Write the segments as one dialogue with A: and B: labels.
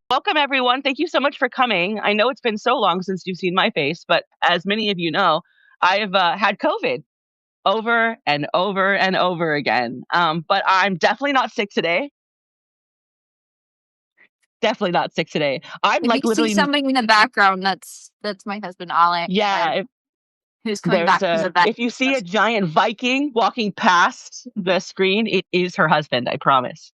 A: Welcome, everyone. Thank you so much for coming. I know it's been so long since you've seen my face, but as many of you know, I've had COVID over and over and over again. But I'm definitely not sick today. Definitely not sick today. I'm
B: If you
A: like
B: see
A: literally,
B: something in the background, that's my husband Alec,
A: yeah.
B: who's coming
A: There's
B: back from
A: a
B: the vet.
A: if you see a giant Viking walking past the screen, it is her husband. I promise.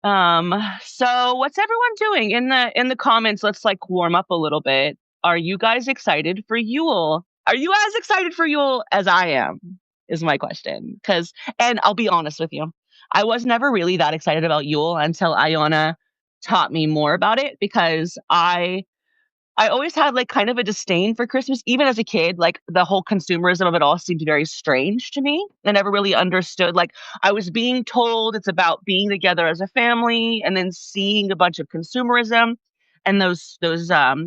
A: Um, so what's everyone doing in the comments? Let's like warm up a little bit. Are you guys excited for Yule? Are you as excited for Yule as I am? Is my question. And I'll be honest with you, I was never really that excited about Yule until Iona taught me more about it because I always had like kind of a disdain for Christmas, even as a kid. Like the whole consumerism of it all seemed very strange to me. I never really understood. Like I was being told it's about being together as a family, and then seeing a bunch of consumerism and those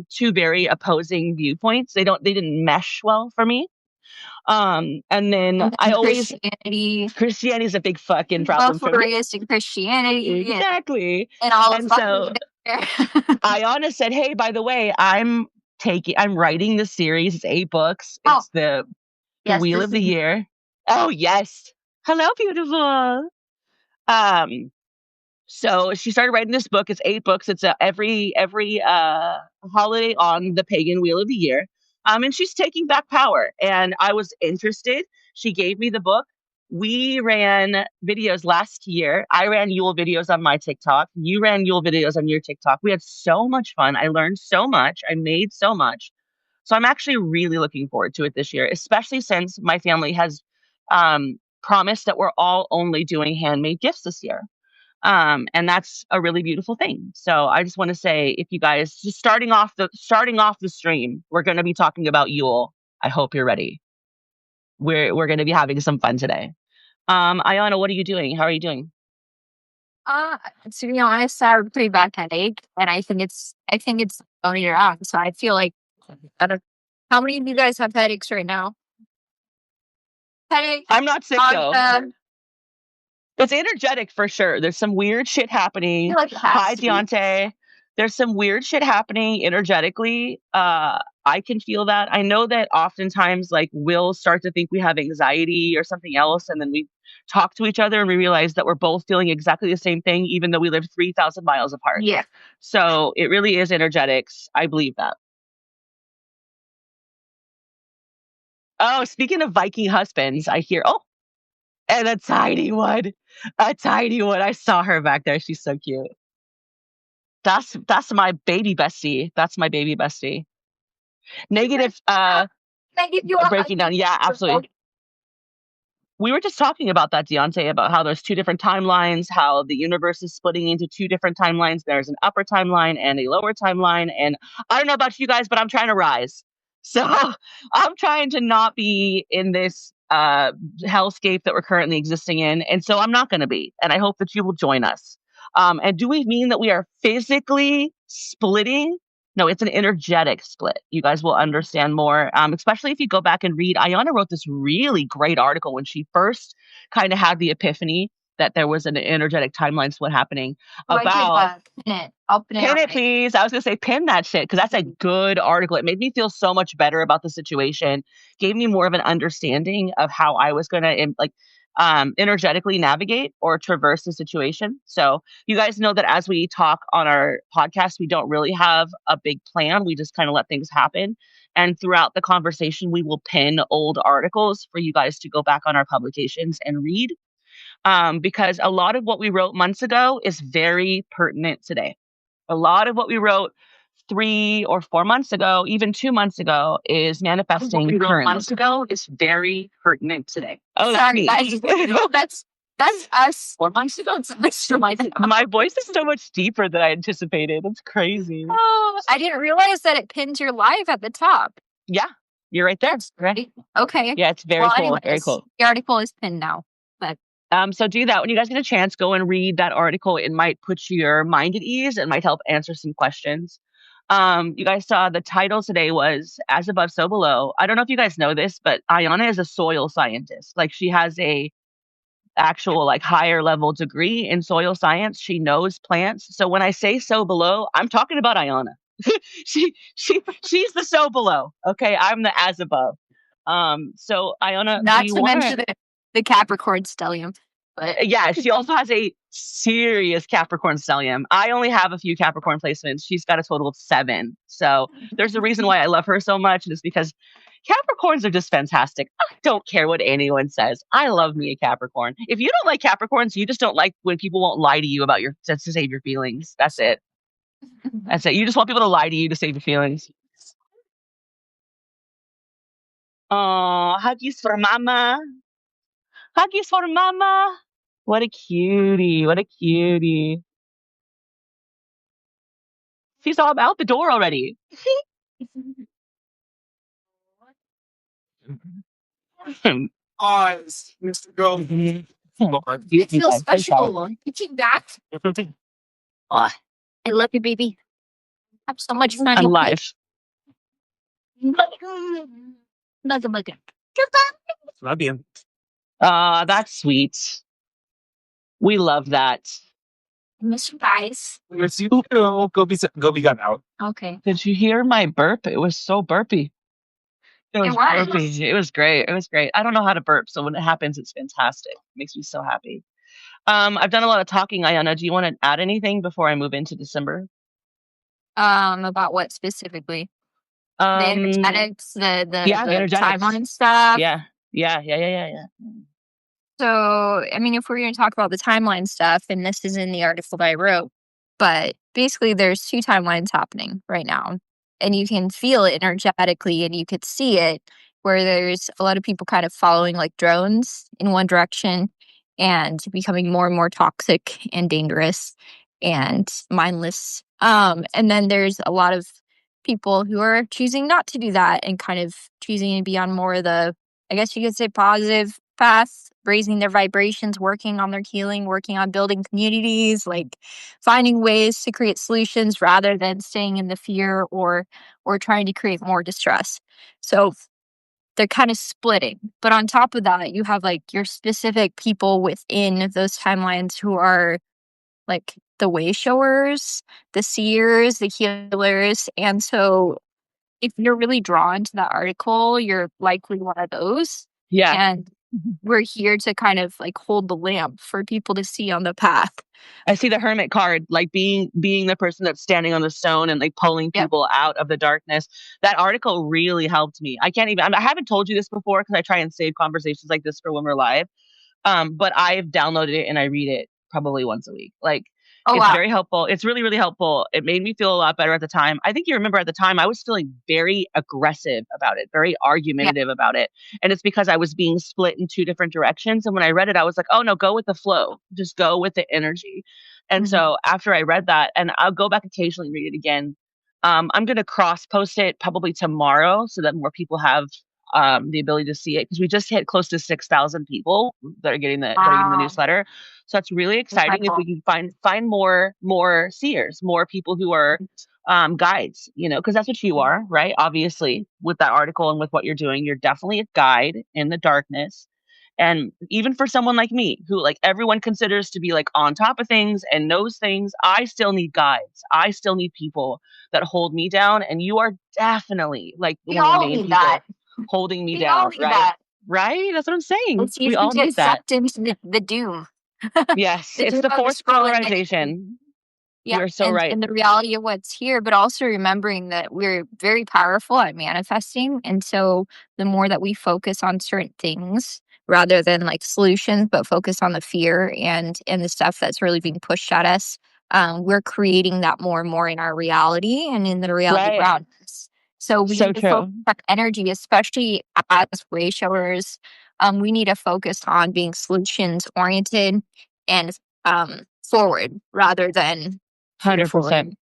A: two very opposing viewpoints. They didn't mesh well for me. And then
B: And
A: I
B: then
A: always
B: Christianity,
A: Christianity is a big fucking problem
B: both
A: for
B: were
A: me.
B: raised in Christianity
A: Exactly.
B: and all of
A: And
B: fucking
A: so
B: there.
A: Ayana said, "Hey, by the way, I'm writing the series. It's 8 books.
B: Oh,
A: It's the
B: yes,
A: Wheel
B: this
A: of the
B: is
A: Year." Oh yes. Hello, beautiful. Um, so she started writing this book. It's 8 books. It's every holiday on the pagan Wheel of the Year. And she's taking back power. And I was interested. She gave me the book. We ran videos last year. I ran Yule videos on my TikTok. You ran Yule videos on your TikTok. We had so much fun. I learned so much. I made so much. So I'm actually really looking forward to it this year, especially since my family has promised that we're all only doing handmade gifts this year. And that's a really beautiful thing. So I just want to say, if you guys just starting off the stream, we're going to be talking about Yule. I hope you're ready. We're going to be having some fun today. Ayana, what are you doing? How are you doing?
B: uh to be honest, I have a pretty bad headache and I think it's going around. So I feel like I don't how many of you guys have headaches right now? Headache
A: I'm not sick
B: on
A: though.
B: I
A: It's energetic for sure. There's some weird shit
B: feel
A: happening.
B: like it has
A: Hi,
B: to be.
A: Deontay. There's some weird shit happening energetically. I can feel that. I know that oftentimes, like, we'll start to think we have anxiety or something else, and then we talk to each other and we realize that we're both feeling exactly the same thing, even though we live 3,000 miles apart.
B: Yeah.
A: So it really is energetics. I believe that. Oh, speaking of Viking husbands, I hear, oh, and a tiny one. A tiny one. I saw her back there. She's so cute. That's my baby bestie. That's my baby bestie. Negative
B: Can I give you a
A: breaking down. Yeah, absolutely. We were just talking about that, Deontay, about how there's two different timelines, how the universe is splitting into two different timelines. There's an upper timeline and a lower timeline. And I don't know about you guys, but I'm trying to rise. So I'm trying to not be in this hellscape that we're currently existing in. And so I'm not going to be. And I hope that you will join us. And do we mean that we are physically splitting? No, it's an energetic split. You guys will understand more, especially if you go back and read. Ayana wrote this really great article when she first kind of had the epiphany that there was an energetic timeline split happening
B: Oh, I could
A: about.
B: pin it. I'll pin it
A: Pin
B: on
A: it,
B: my
A: please. I was gonna say pin that shit because that's a good article. It made me feel so much better about the situation. Gave me more of an understanding of how I was gonna like energetically navigate or traverse the situation. So you guys know that as we talk on our podcast, we don't really have a big plan. We just kind of let things happen. And throughout the conversation, we will pin old articles for you guys to go back on our publications and read. Because a lot of what we wrote months ago is very pertinent today. A lot of what we wrote 3 or 4 months ago, even 2 months ago, is
B: what
A: manifesting
B: we wrote
A: currently.
B: months ago is very pertinent today.
A: Oh, that's
B: Sorry,
A: me.
B: guys. No, that's us 4 months ago. It's my
A: My voice is so much deeper than I anticipated. It's crazy.
B: Oh, I didn't realize that it pins your live at the top.
A: Yeah, you're right there.
B: That's great. Okay.
A: Yeah, it's very
B: Well,
A: cool. Very
B: anyways,
A: cool.
B: the article is pinned now. But
A: So do that when you guys get a chance. Go and read that article. It might put your mind at ease. It might help answer some questions. You guys saw the title today was "As Above, So Below." I don't know if you guys know this, but Ayana is a soil scientist. Like she has a actual like higher level degree in soil science. She knows plants. So when I say so below, I'm talking about Ayana. She's the so below. Okay, I'm the as above. So Iona, do
B: Not
A: you
B: to
A: want to?
B: mention the Capricorn stellium, but
A: Yeah, she also has a serious Capricorn stellium. I only have a few Capricorn placements. She's got a total of 7. So there's a reason why I love her so much, and it's because Capricorns are just fantastic. I don't care what anyone says. I love me a Capricorn. If you don't like Capricorns, you just don't like when people won't lie to you about your to save your feelings. That's it. That's it. You just want people to lie to you to save your feelings. Oh, huggies for mama. Huggies for mama. What a cutie. What a cutie. She's all out the door already.
C: Eyes, Mr. Go.
B: it feels special. Pitching back. Oh, I love you, baby. Have so much fun.
A: I'm live.
B: Nugget.
C: Love you.
A: That's sweet. We love that.
B: Miss you guys.
C: Miss you too. Go be got out.
B: Okay.
A: Did you hear my burp? It was so burpy. It was burpy. It was great. It was great. I don't know how to burp, so when it happens, it's fantastic. It makes me so happy. I've done a lot of talking, Ayana. Do you want to add anything before I move into December?
B: About what specifically? The energetics, the
A: energetics.
B: timeline stuff.
A: Yeah.
B: So, I mean, if we're going to talk about the timeline stuff, and this is in the article that I wrote, but basically there's 2 timelines happening right now, and you can feel it energetically, and you could see it where there's a lot of people kind of following like drones in one direction and becoming more and more toxic and dangerous and mindless. And then there's a lot of people who are choosing not to do that and kind of choosing to be on more of the, I guess you could say, positive path, raising their vibrations, working on their healing, working on building communities, like finding ways to create solutions rather than staying in the fear or trying to create more distress. So they're kind of splitting. But on top of that, you have like your specific people within those timelines who are like the way showers, the seers, the healers. And so if you're really drawn to that article, you're likely one of those.
A: Yeah.
B: And we're here to kind of like hold the lamp for people to see on the path.
A: I see the hermit card, like being the person that's standing on the stone and like pulling people out of the darkness. That article really helped me. I haven't told you this before because I try and save conversations like this for when we're live. But I've downloaded it and I read it probably once a week. Like, it's very helpful. It's really, really helpful. It made me feel a lot better at the time. I think you remember at the time I was feeling very aggressive about it, very argumentative about it. And it's because I was being split in 2 different directions. And when I read it, I was like, oh no, go with the flow. Just go with the energy. And so after I read that, and I'll go back occasionally and read it again, I'm going to cross post it probably tomorrow so that more people have the ability to see it, because we just hit close to 6,000 people that are getting the newsletter. So that's really exciting. If we can find more seers, more people who are guides, because that's what you are, right? Obviously, with that article and with what you're doing, you're definitely a guide in the darkness. And even for someone like me, who like everyone considers to be like on top of things and knows things, I still need guides. I still need people that hold me down. And you are definitely like one of the main people holding me down, right? Right? That's what I'm saying. We all need that.
B: Sucked into the doom.
A: Yes, it's the 4th polarization.
B: Yeah,
A: you're so right.
B: And the reality of what's here, but also remembering that we're very powerful at manifesting. And so the more that we focus on certain things rather than like solutions, but focus on the fear and the stuff that's really being pushed at us, we're creating that more and more in our reality and in the reality around us. So we need to focus on energy, especially as way showers. We need to focus on being solutions oriented and forward rather than
A: 100%.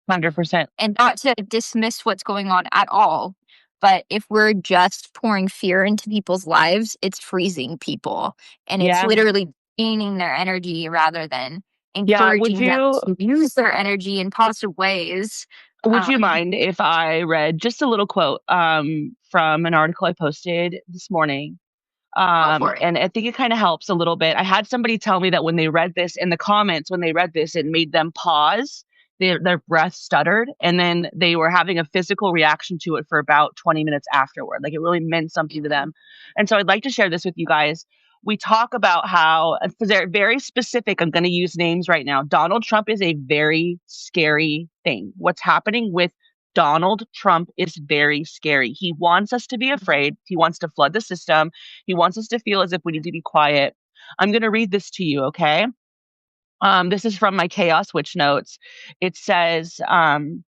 A: 100%.
B: And not to dismiss what's going on at all. But if we're just pouring fear into people's lives, it's freezing people. And it's literally gaining their energy rather than encouraging them to use their energy in positive ways.
A: Would you mind if I read just a little quote from an article I posted this morning? And I think it kind of helps a little bit. I had somebody tell me that when they read this in the comments, when they read this, it made them pause. Their breath stuttered, and then they were having a physical reaction to it for about 20 minutes afterward. Like, it really meant something to them. And so I'd like to share this with you guys. We talk about how, they're very specific. I'm going to use names right now. Donald Trump is a very scary thing. What's happening with Donald Trump is very scary. He wants us to be afraid. He wants to flood the system. He wants us to feel as if we need to be quiet. I'm going to read this to you, okay? This is from my Chaos Witch notes. It says,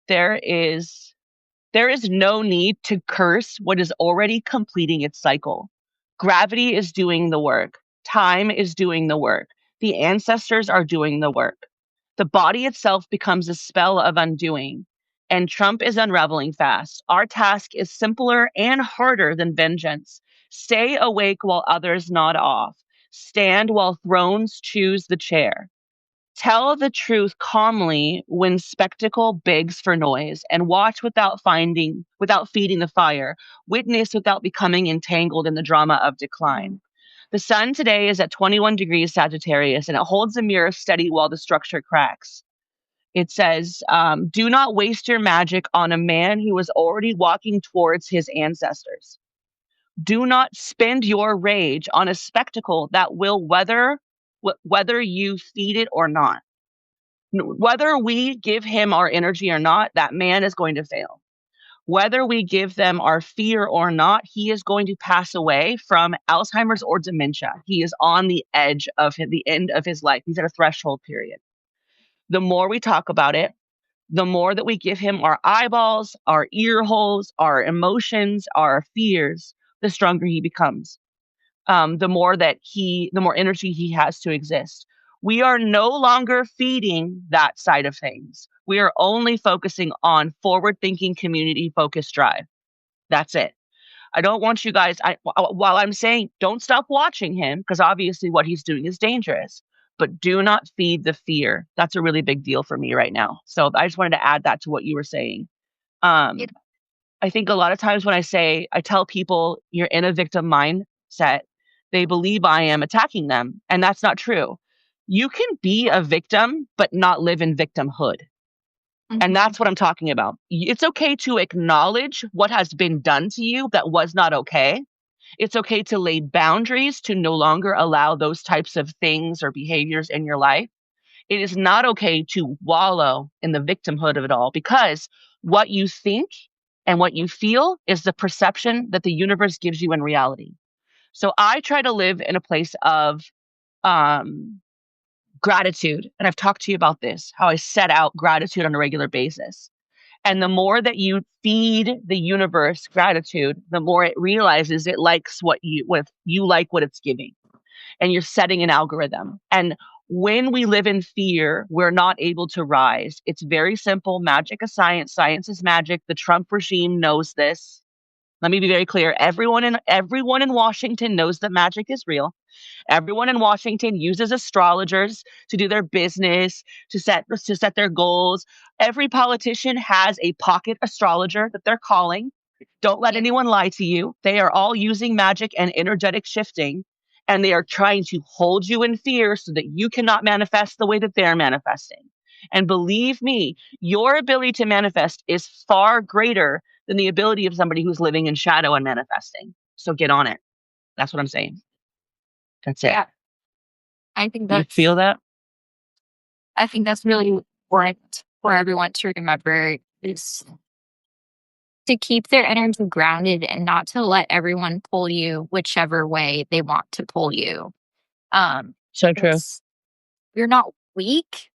A: there is no need to curse what is already completing its cycle. Gravity is doing the work. Time is doing the work. The ancestors are doing the work. The body itself becomes a spell of undoing, and Trump is unraveling fast. Our task is simpler and harder than vengeance. Stay awake while others nod off. Stand while thrones choose the chair. Tell the truth calmly when spectacle begs for noise, and watch without feeding the fire. Witness without becoming entangled in the drama of decline. The sun today is at 21 degrees Sagittarius, and it holds a mirror steady while the structure cracks. It says, do not waste your magic on a man who is already walking towards his ancestors. Do not spend your rage on a spectacle that will whether you feed it or not. Whether we give him our energy or not, that man is going to fail. Whether we give them our fear or not, he is going to pass away from Alzheimer's or dementia. He is on the edge of the end of his life. He's at a threshold period. The more we talk about it, the more that we give him our eyeballs, our ear holes, our emotions, our fears, the stronger he becomes. The more energy he has to exist. We are no longer feeding that side of things. We are only focusing on forward-thinking, community-focused drive. That's it. I don't want you guys, while I'm saying don't stop watching him, because obviously what he's doing is dangerous, but do not feed the fear. That's a really big deal for me right now. So I just wanted to add that to what you were saying. I think a lot of times when I tell people you're in a victim mindset, they believe I am attacking them. And that's not true. You can be a victim, but not live in victimhood. And that's what I'm talking about. It's okay to acknowledge what has been done to you that was not okay. It's okay to lay boundaries to no longer allow those types of things or behaviors in your life. It is not okay to wallow in the victimhood of it all, because what you think and what you feel is the perception that the universe gives you in reality. So I try to live in a place of gratitude. And I've talked to you about this, how I set out gratitude on a regular basis. And the more that you feed the universe gratitude, the more it realizes it likes what you like what it's giving. And you're setting an algorithm. And when we live in fear, we're not able to rise. It's very simple. Magic is science. Science is magic. The Trump regime knows this. Let me be very clear. Everyone in Washington knows that magic is real. Everyone in Washington uses astrologers to do their business, to set their goals. Every politician has a pocket astrologer that they're calling. Don't let anyone lie to you. They are all using magic and energetic shifting, and they are trying to hold you in fear so that you cannot manifest the way that they're manifesting. And believe me, your ability to manifest is far greater than the ability of somebody who's living in shadow and manifesting. So get on it. That's what I'm saying. That's it.
B: Yeah. I think
A: You feel that?
B: I think that's really important for everyone to remember, is to keep their energy grounded and not to let everyone pull you whichever way they want to pull you.
A: So true.
B: You're not weak,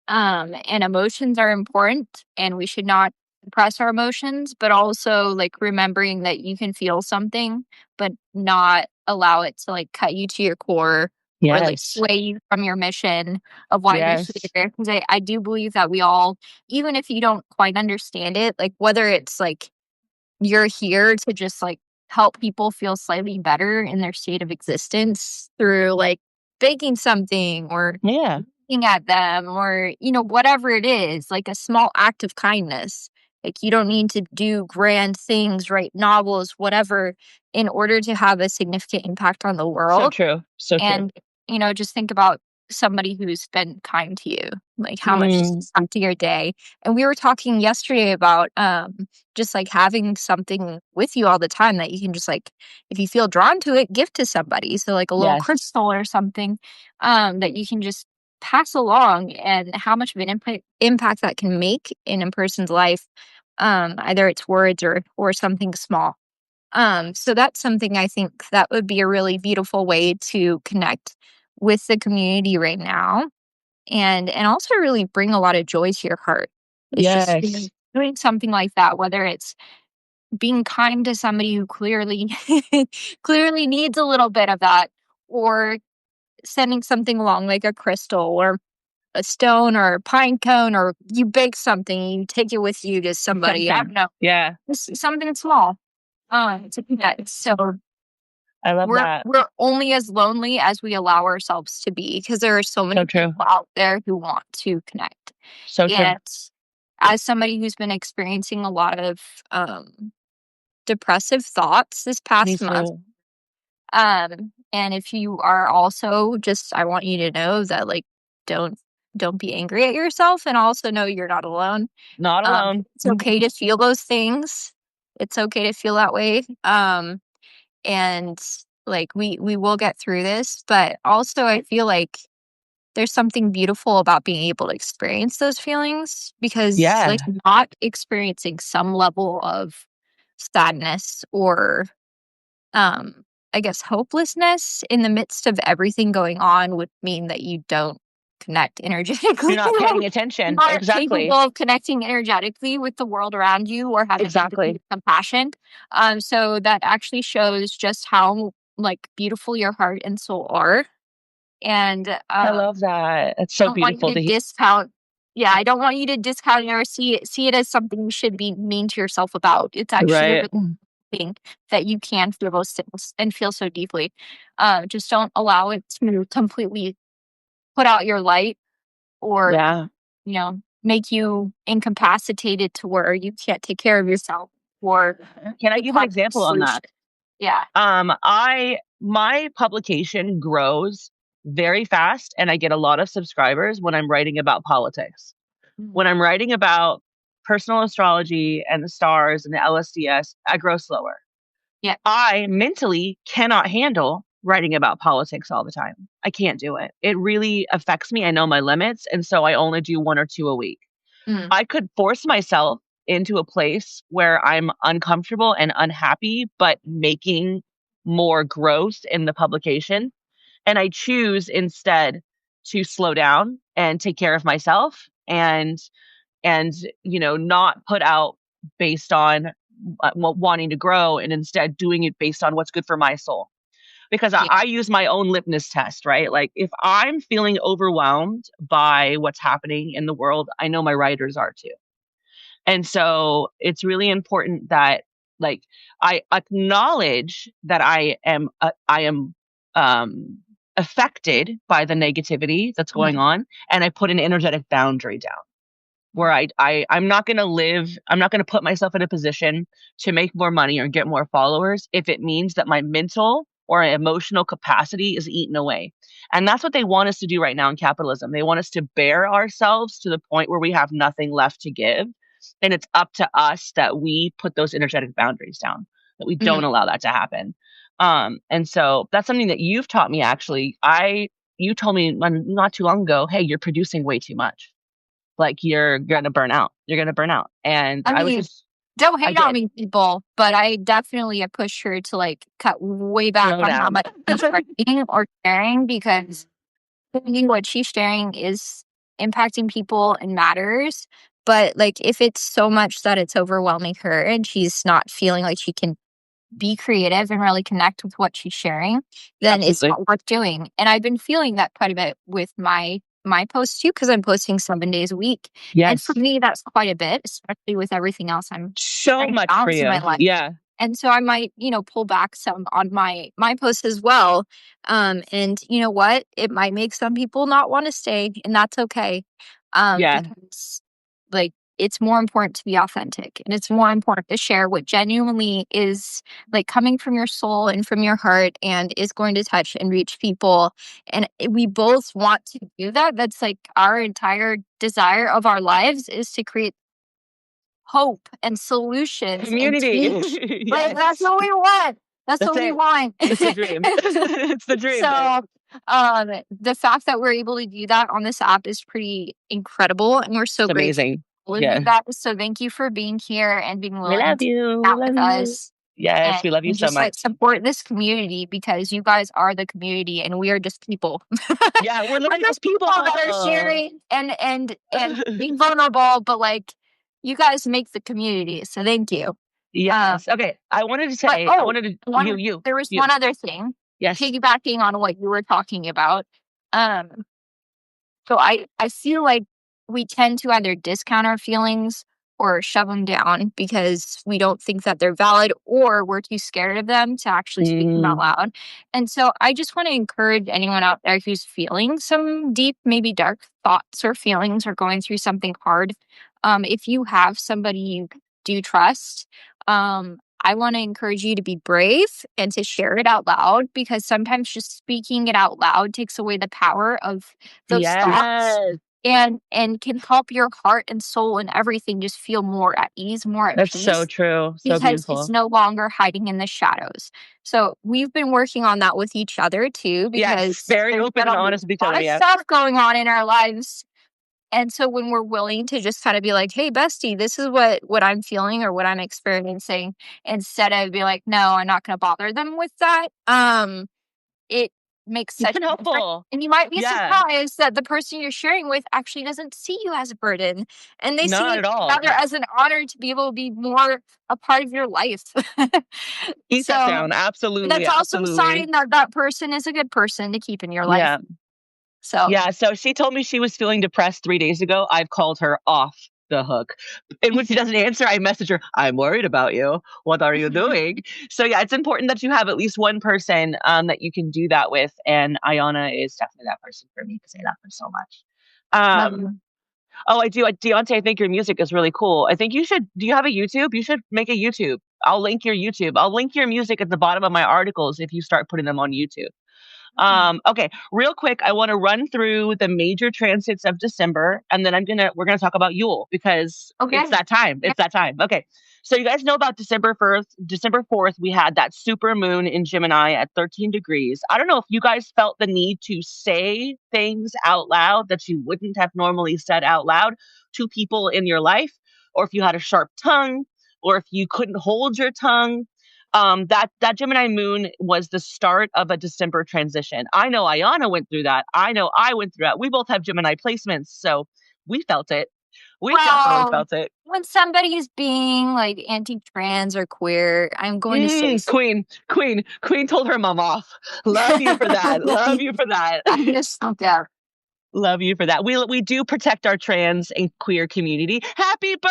B: and emotions are important, and we should not suppress our emotions, but also like remembering that you can feel something, but not allow it to like cut you to your core or like sway you from your mission of why you're here. Because I do believe that we all, even if you don't quite understand it, like whether it's like you're here to just like help people feel slightly better in their state of existence through like baking something or looking at them or, you know, whatever it is, like a small act of kindness. Like, you don't need to do grand things, write novels, whatever, in order to have a significant impact on the
A: So
B: world.
A: true. So true.
B: And, just think about somebody who's been kind to you, like how much is add to your day. And we were talking yesterday about just like having something with you all the time that you can just like, if you feel drawn to it, give to somebody. So like a little
A: Yes.
B: crystal or something that you can just pass along, and how much of an impact that can make in a person's life. Either it's words or something small. So that's something I think that would be a really beautiful way to connect with the community right now, and also really bring a lot of joy to your heart. It's just
A: Yes.
B: doing something like that, whether it's being kind to somebody who clearly clearly needs a little bit of that, or sending something along like a crystal or a stone or a pine cone, or you bake something, you take it with you to somebody. I don't
A: Something.
B: know,
A: Yeah.
B: just something small. To connect. So
A: I love
B: we're
A: that.
B: only as lonely as we allow ourselves to be, because there are so many
A: So true.
B: people out there who want to connect.
A: So true.
B: And as somebody who's been experiencing a lot of depressive thoughts this
A: Me
B: past month,
A: too.
B: and if you are also, just I want you to know that like don't be angry at yourself, and also know you're not alone.
A: Not alone.
B: It's okay to feel those things. It's okay to feel that way. And like we will get through this, but also I feel like there's something beautiful about being able to experience those feelings, because
A: Yeah.
B: like not experiencing some level of sadness or I guess hopelessness in the midst of everything going on would mean that you don't connect energetically.
A: You're not paying attention.
B: Not
A: Exactly.
B: capable of connecting energetically with the world around you or having
A: Exactly.
B: empathy and compassion. So that actually shows just how like beautiful your heart and soul are. And
A: I love that. It's so
B: I don't want
A: beautiful
B: you
A: to
B: to
A: hear.
B: discount. Yeah, I don't want you to discount it or see it as something you should be mean to yourself about. It's actually a
A: Right.
B: really thing that you can feel those things and feel so deeply. Just don't allow it to completely put out your light, or
A: Yeah.
B: make you incapacitated to where you can't take care of yourself, or
A: Can I
B: take
A: give an
B: on
A: example on
B: solution.
A: that?
B: Yeah.
A: My publication grows very fast and I get a lot of subscribers when I'm writing about politics. When I'm writing about personal astrology and the stars and the LSDS, I grow slower.
B: Yeah.
A: I mentally cannot handle writing about politics all the time. I can't do it. It really affects me. I know my limits. And so I only do 1 or 2 a week.
B: Mm.
A: I could force myself into a place where I'm uncomfortable and unhappy, but making more growth in the publication. And I choose instead to slow down and take care of myself and not put out based on wanting to grow, and instead doing it based on what's good for my soul. Because
B: Yeah.
A: I use my own litmus test, right? Like if I'm feeling overwhelmed by what's happening in the world, I know my writers are too. And so it's really important that like I acknowledge that I am affected by the negativity that's going on, and I put an energetic boundary down where I'm not going to I'm not going to put myself in a position to make more money or get more followers if it means that my mental or emotional capacity is eaten away. And that's what they want us to do right now in capitalism. They want us to bear ourselves to the point where we have nothing left to give. And it's up to us that we put those energetic boundaries down, that we don't allow that to happen. And so that's something that you've taught me, actually. You told me not too long ago, hey, you're producing way too much. Like you're gonna burn out. You're gonna burn out. And
B: I
A: I was
B: mean,
A: just
B: don't
A: I
B: hate on
A: did.
B: me, people, but I definitely have pushed her to like cut way back
A: Slow
B: on how
A: down.
B: much she's writing or sharing, because I think what she's sharing is impacting people and matters. But like if it's so much that it's overwhelming her and she's not feeling like she can be creative and really connect with what she's sharing, then it's
A: Absolutely.
B: not worth doing. And I've been feeling that quite a bit with my posts too, because I'm posting 7 days a week. And for
A: Yes.
B: me, that's quite a bit, especially with everything else I'm
A: So
B: trying to
A: much for
B: balance in my
A: you.
B: life.
A: Yeah.
B: And so I might, pull back some on my posts as well. And you know what? It might make some people not want to stay, and that's okay.
A: Yeah.
B: Because like it's more important to be authentic, and it's more important to share what genuinely is like coming from your soul and from your heart and is going to touch and reach people. And we both want to do that. That's like our entire desire of our lives, is to create hope and solutions and
A: Community.
B: teach. Like, that's what we want. That's what we
A: it.
B: want.
A: It's the dream. It's the dream.
B: So the fact that we're able to do that on this app is pretty incredible, and we're so
A: It's
B: grateful
A: amazing.
B: to
A: Yeah.
B: do that. So thank you for being here and being
A: We
B: willing
A: love
B: to
A: you.
B: chat
A: We
B: with
A: love you.
B: us.
A: Yes, we love you
B: And
A: so
B: just like
A: much.
B: support this community, because you guys are the community and we are just people.
A: Yeah, we're literally
B: just
A: just people.
B: that are sharing and being vulnerable, but like you guys make the community. So thank you.
A: Yes. Okay. I wanted to say,
B: There was
A: you.
B: one other thing.
A: Yes.
B: Piggybacking on what you were talking about. So I feel like we tend to either discount our feelings or shove them down because we don't think that they're valid, or we're too scared of them to actually speak them out loud. And so I just want to encourage anyone out there who's feeling some deep, maybe dark thoughts or feelings, or going through something hard. If you have somebody you do trust, I want to encourage you to be brave and to share it out loud, because sometimes just speaking it out loud takes away the power of those thoughts, and can help your heart and soul and everything just feel more at ease, more at
A: That's
B: peace.
A: so true. So
B: because
A: beautiful.
B: it's no longer hiding in the shadows. So we've been working on that with each other too, because
A: very open and honest with each other.
B: Yeah, stuff going on in our lives. And so when we're willing to just kind of be like, hey, bestie, this is what I'm feeling or what I'm experiencing, instead of be like, no, I'm not going to bother them with that. It makes such
A: helpful.
B: And you might be surprised that the person you're sharing with actually doesn't see you as a burden, and they see it rather as an honor to be able to be more a part of your life.
A: Keep that down. Absolutely.
B: That's also a sign that that person is a good person to keep in your life.
A: Yeah. So she told me she was feeling depressed 3 days ago. I've called her off the hook. And when she doesn't answer, I message her, I'm worried about you. What are you doing? So yeah, it's important that you have at least one person that you can do that with. And Ayana is definitely that person for me, because I love her so much. Oh, I do. Deontay, I think your music is really cool. I think you should, do you have a YouTube? You should make a YouTube. I'll link your YouTube. I'll link your music at the bottom of my articles if you start putting them on YouTube. Okay, real quick, I want to run through the major transits of December, and then we're gonna talk about Yule, because it's that time. It's that time. Okay. So you guys know about December 4th, we had that super moon in Gemini at 13 degrees. I don't know if you guys felt the need to say things out loud that you wouldn't have normally said out loud to people in your life, or if you had a sharp tongue, or if you couldn't hold your tongue. That Gemini moon was the start of a December transition. I know Ayana went through that. I know I went through that. We both have Gemini placements, so we felt it. We definitely felt it.
B: When somebody is being like anti-trans or queer, I'm going to say
A: Queen told her mom off. Love you for that. Love you for that.
B: I'm just
A: Love you for that. We do protect our trans and queer community. Happy birthday!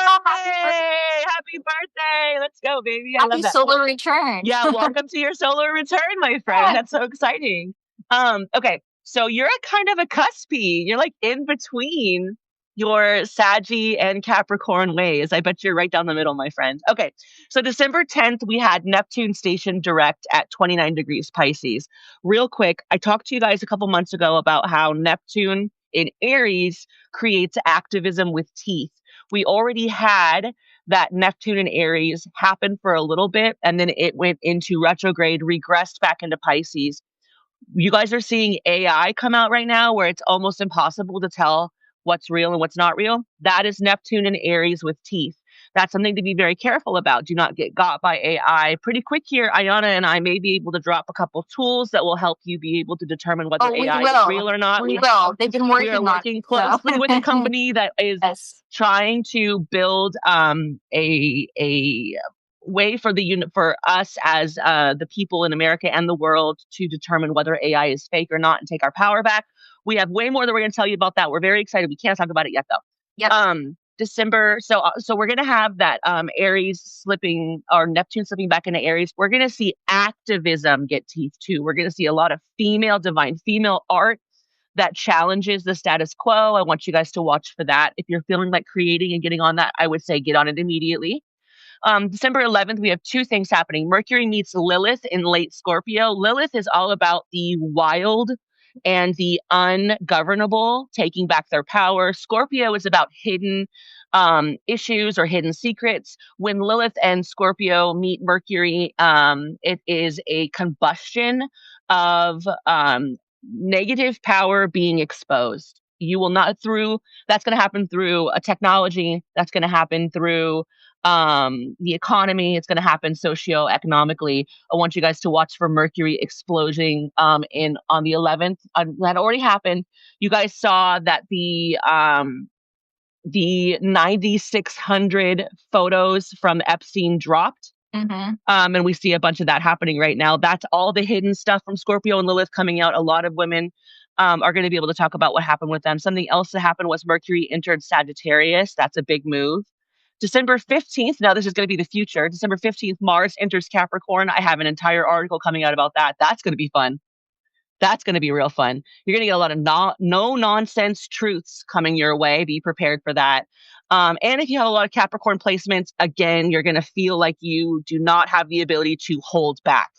A: Happy birthday! Let's go, baby. I love that.
B: Solar return.
A: Yeah, welcome to your solar return, my friend. That's so exciting. Okay, so you're a kind of a cuspy. You're like in between your Saggy and Capricorn ways. I bet you're right down the middle, my friend. Okay, so December 10th, we had Neptune stationed direct at 29 degrees Pisces. Real quick, I talked to you guys a couple months ago about how Neptune in Aries creates activism with teeth. We already had that Neptune in Aries happen for a little bit, and then it went into retrograde, regressed back into Pisces. You guys are seeing AI come out right now where it's almost impossible to tell what's real and what's not real. That is Neptune in Aries with teeth. That's something to be very careful about. Do not get got by AI. Pretty quick here, Ayana and I may be able to drop a couple tools that will help you be able to determine whether AI is real or not.
B: We will. They've been working on it.
A: We are working closely with a company that is trying to build a way for us as the people in America and the world to determine whether AI is fake or not and take our power back. We have way more that we're going to tell you about that. We're very excited. We can't talk about it yet, though.
B: Yep.
A: December. So we're going to have that Aries slipping, or Neptune slipping back into Aries. We're going to see activism get teeth too. We're going to see a lot of female divine, female art, that challenges the status quo. I want you guys to watch for that. If you're feeling like creating and getting on that, I would say get on it immediately. December 11th, we have two things happening. Mercury meets Lilith in late Scorpio. Lilith is all about the wild and the ungovernable taking back their power. Scorpio is about hidden issues or hidden secrets. When Lilith and Scorpio meet Mercury, it is a combustion of negative power being exposed. You will not that's going to happen through a technology. That's going to happen through the economy. It's going to happen socioeconomically. I want you guys to watch for Mercury exploding in on the 11th. That already happened. You guys saw that the 9,600 photos from Epstein dropped.
B: Mm-hmm.
A: And we see a bunch of that happening right now. That's all the hidden stuff from Scorpio and Lilith coming out. A lot of women are going to be able to talk about what happened with them. Something else that happened was Mercury entered Sagittarius. That's a big move. December 15th, now this is going to be the future. December 15th, Mars enters Capricorn. I have an entire article coming out about that. That's going to be fun. That's going to be real fun. You're going to get a lot of no nonsense truths coming your way. Be prepared for that. And if you have a lot of Capricorn placements, again, you're going to feel like you do not have the ability to hold back.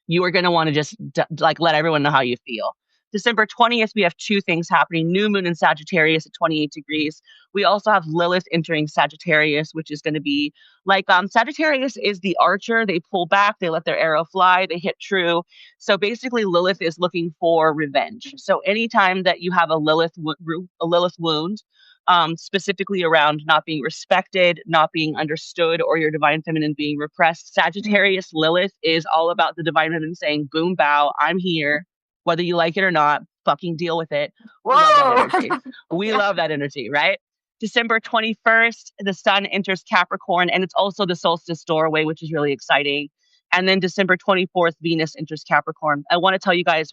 A: You are going to want to just let everyone know how you feel. December 20th, we have two things happening. New moon in Sagittarius at 28 degrees. We also have Lilith entering Sagittarius, which is going to be like Sagittarius is the archer. They pull back, they let their arrow fly, they hit true. So basically, Lilith is looking for revenge. So anytime that you have a Lilith wound, specifically around not being respected, not being understood, or your divine feminine being repressed, Sagittarius Lilith is all about the divine feminine saying, boom, bow, I'm here. Whether you like it or not, fucking deal with it. We love that energy. We love that energy, right? December 21st, the sun enters Capricorn, and it's also the solstice doorway, which is really exciting. And then December 24th, Venus enters Capricorn. I want to tell you guys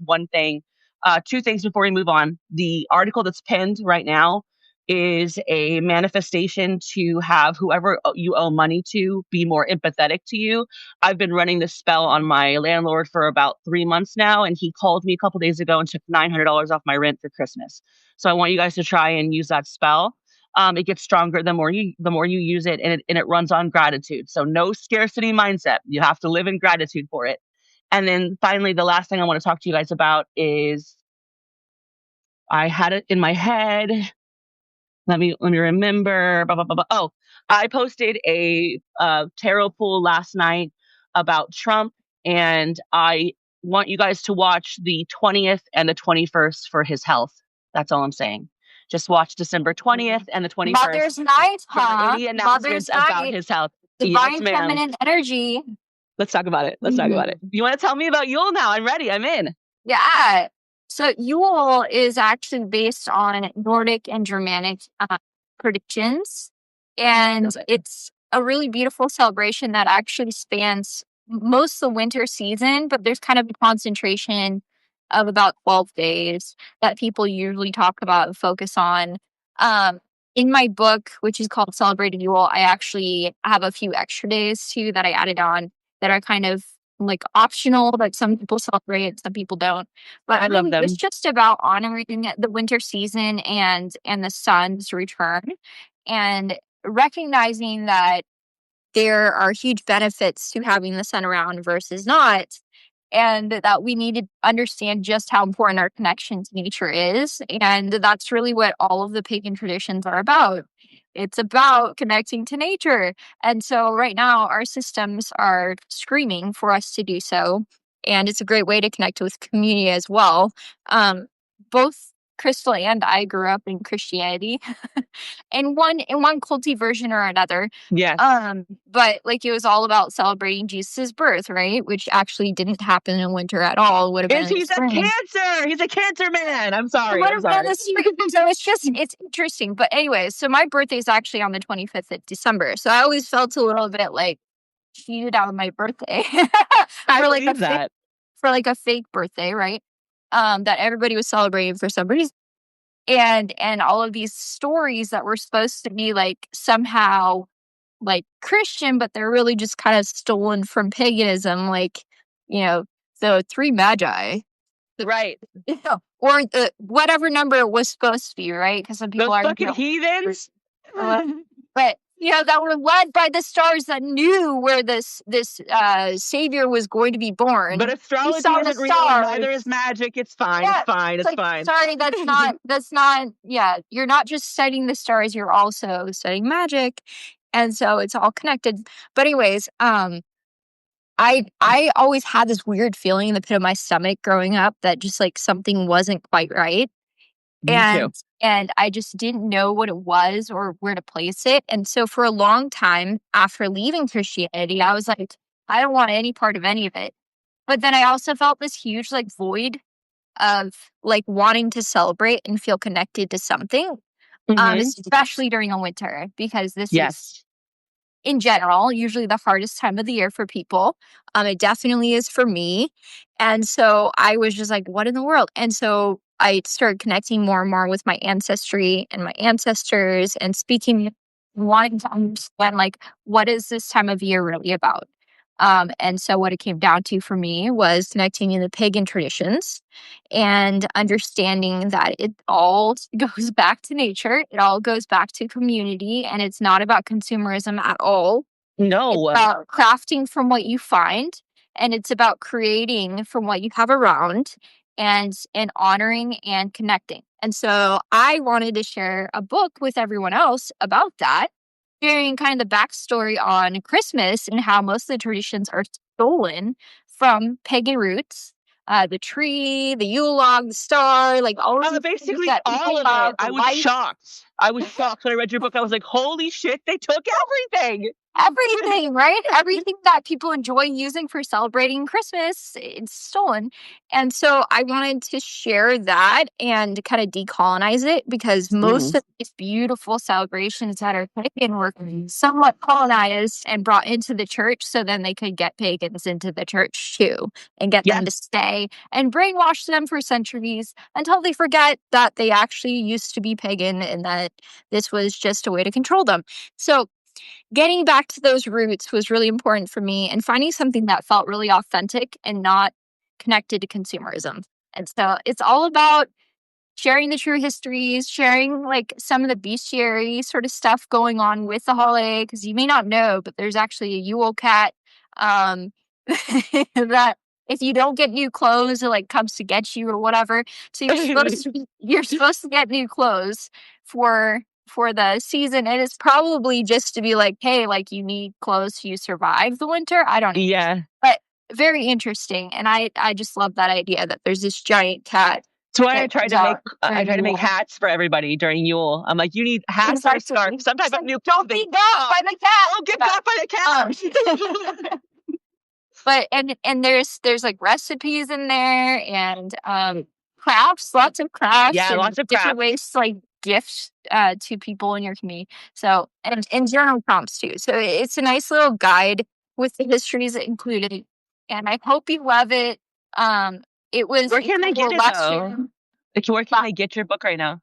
A: two things before we move on. The article that's pinned right now is a manifestation to have whoever you owe money to be more empathetic to you. I've been running this spell on my landlord for about 3 months now, and he called me a couple days ago and took $900 off my rent for Christmas. So I want you guys to try and use that spell. It gets stronger the more you use it, and it runs on gratitude. So no scarcity mindset. You have to live in gratitude for it. And then finally, the last thing I want to talk to you guys about is I had it in my head. Let me remember. Blah, blah, blah, blah. Oh, I posted a tarot pool last night about Trump, and I want you guys to watch the 20th and the 21st for his health. That's all I'm saying. Just watch December 20th and the 21st.
B: Mother's Night, huh?
A: Any announcements about his health.
B: Divine
A: Yes,
B: feminine energy.
A: Let's talk about it. Talk about it. You want to tell me about Yule now? I'm ready. I'm in.
B: Yeah. So Yule is actually based on Nordic and Germanic predictions. And it's a really beautiful celebration that actually spans most of the winter season, but there's kind of a concentration of about 12 days that people usually talk about and focus on. In my book, which is called Celebrating Yule, I actually have a few extra days too that I added on that are kind of like optional, like some people celebrate, some people don't. But
A: I love them.
B: It's just about honoring the winter season and the sun's return, and recognizing that there are huge benefits to having the sun around versus not, and that we need to understand just how important our connection to nature is. And that's really what all of the pagan traditions are about. It's about connecting to nature. And so right now our systems are screaming for us to do so. And it's a great way to connect with community as well. Both Crystal and I grew up in Christianity in one culty version or another.
A: Yes.
B: But like it was all about celebrating Jesus' birth, right? Which actually didn't happen in winter at all. It would have been
A: He's a Cancer. He's a Cancer man. I'm sorry.
B: So it's interesting. But anyways, so my birthday is actually on the 25th of December. So I always felt a little bit like cheated out of my birthday.
A: I believe that.
B: For like a fake birthday, right? That everybody was celebrating for some reason. And all of these stories that were supposed to be like somehow like Christian, but they're really just kind of stolen from paganism, like, you know, the three magi.
A: Right.
B: or whatever number it was supposed to be, right? Because some people
A: Those
B: are
A: fucking heathens.
B: but that were led by the stars that knew where this savior was going to be born.
A: But astrology isn't real. Neither is magic. It's fine.
B: Yeah,
A: it's fine. It's fine.
B: Sorry, that's not. Yeah, you're not just studying the stars. You're also studying magic, and so it's all connected. But anyways, I always had this weird feeling in the pit of my stomach growing up that just like something wasn't quite right.
A: Me too.
B: And I just didn't know what it was or where to place it. And so for a long time after leaving Christianity, I was like, I don't want any part of any of it. But then I also felt this huge like void of like wanting to celebrate and feel connected to something, especially during the winter, because this is, in general, usually the hardest time of the year for people. It definitely is for me. And so I was just like, what in the world? And so I started connecting more and more with my ancestry and my ancestors and speaking, wanting to understand, like, what is this time of year really about? And so what it came down to for me was connecting in the pagan traditions and understanding that it all goes back to nature. It all goes back to community, and it's not about consumerism at all.
A: No.
B: It's about crafting from what you find, and it's about creating from what you have around and honoring and connecting. And so I wanted to share a book with everyone else about that, sharing kind of the backstory on Christmas and how most of the traditions are stolen from pagan roots. The tree, the Yule log, the star, like all of
A: basically all of it. I was shocked. I was shocked when I read your book. I was like, holy shit, they took everything.
B: Everything, right? Everything that people enjoy using for celebrating Christmas, it's stolen. And so I wanted to share that and kind of decolonize it, because most of these beautiful celebrations that are pagan were somewhat colonized and brought into the church, so then they could get pagans into the church too and get them to stay and brainwash them for centuries until they forget that they actually used to be pagan and that this was just a way to control them. So getting back to those roots was really important for me, and finding something that felt really authentic and not connected to consumerism. And so it's all about sharing the true histories, sharing like some of the bestiary sort of stuff going on with the holiday, because you may not know, but there's actually a Yule cat that if you don't get new clothes, it like comes to get you or whatever. So you're supposed to get new clothes for the season, and it's probably just to be like, hey, like you need clothes to survive the winter. I don't know.
A: Yeah.
B: But very interesting. And I just love that idea that there's this giant cat.
A: That's why I tried to make hats for everybody during Yule. I'm like, you need hats or a scarf, some type of new clothing.
B: By the cat.
A: Oh, get got by the cat.
B: But and there's like recipes in there and crafts, lots of crafts.
A: Yeah,
B: and
A: lots of
B: different
A: crafts.
B: ways to like gift to people in your community. So and journal prompts too. So it's a nice little guide with the histories included, and I hope you love it. It was.
A: Where can they get it though? Where can they get your book right now?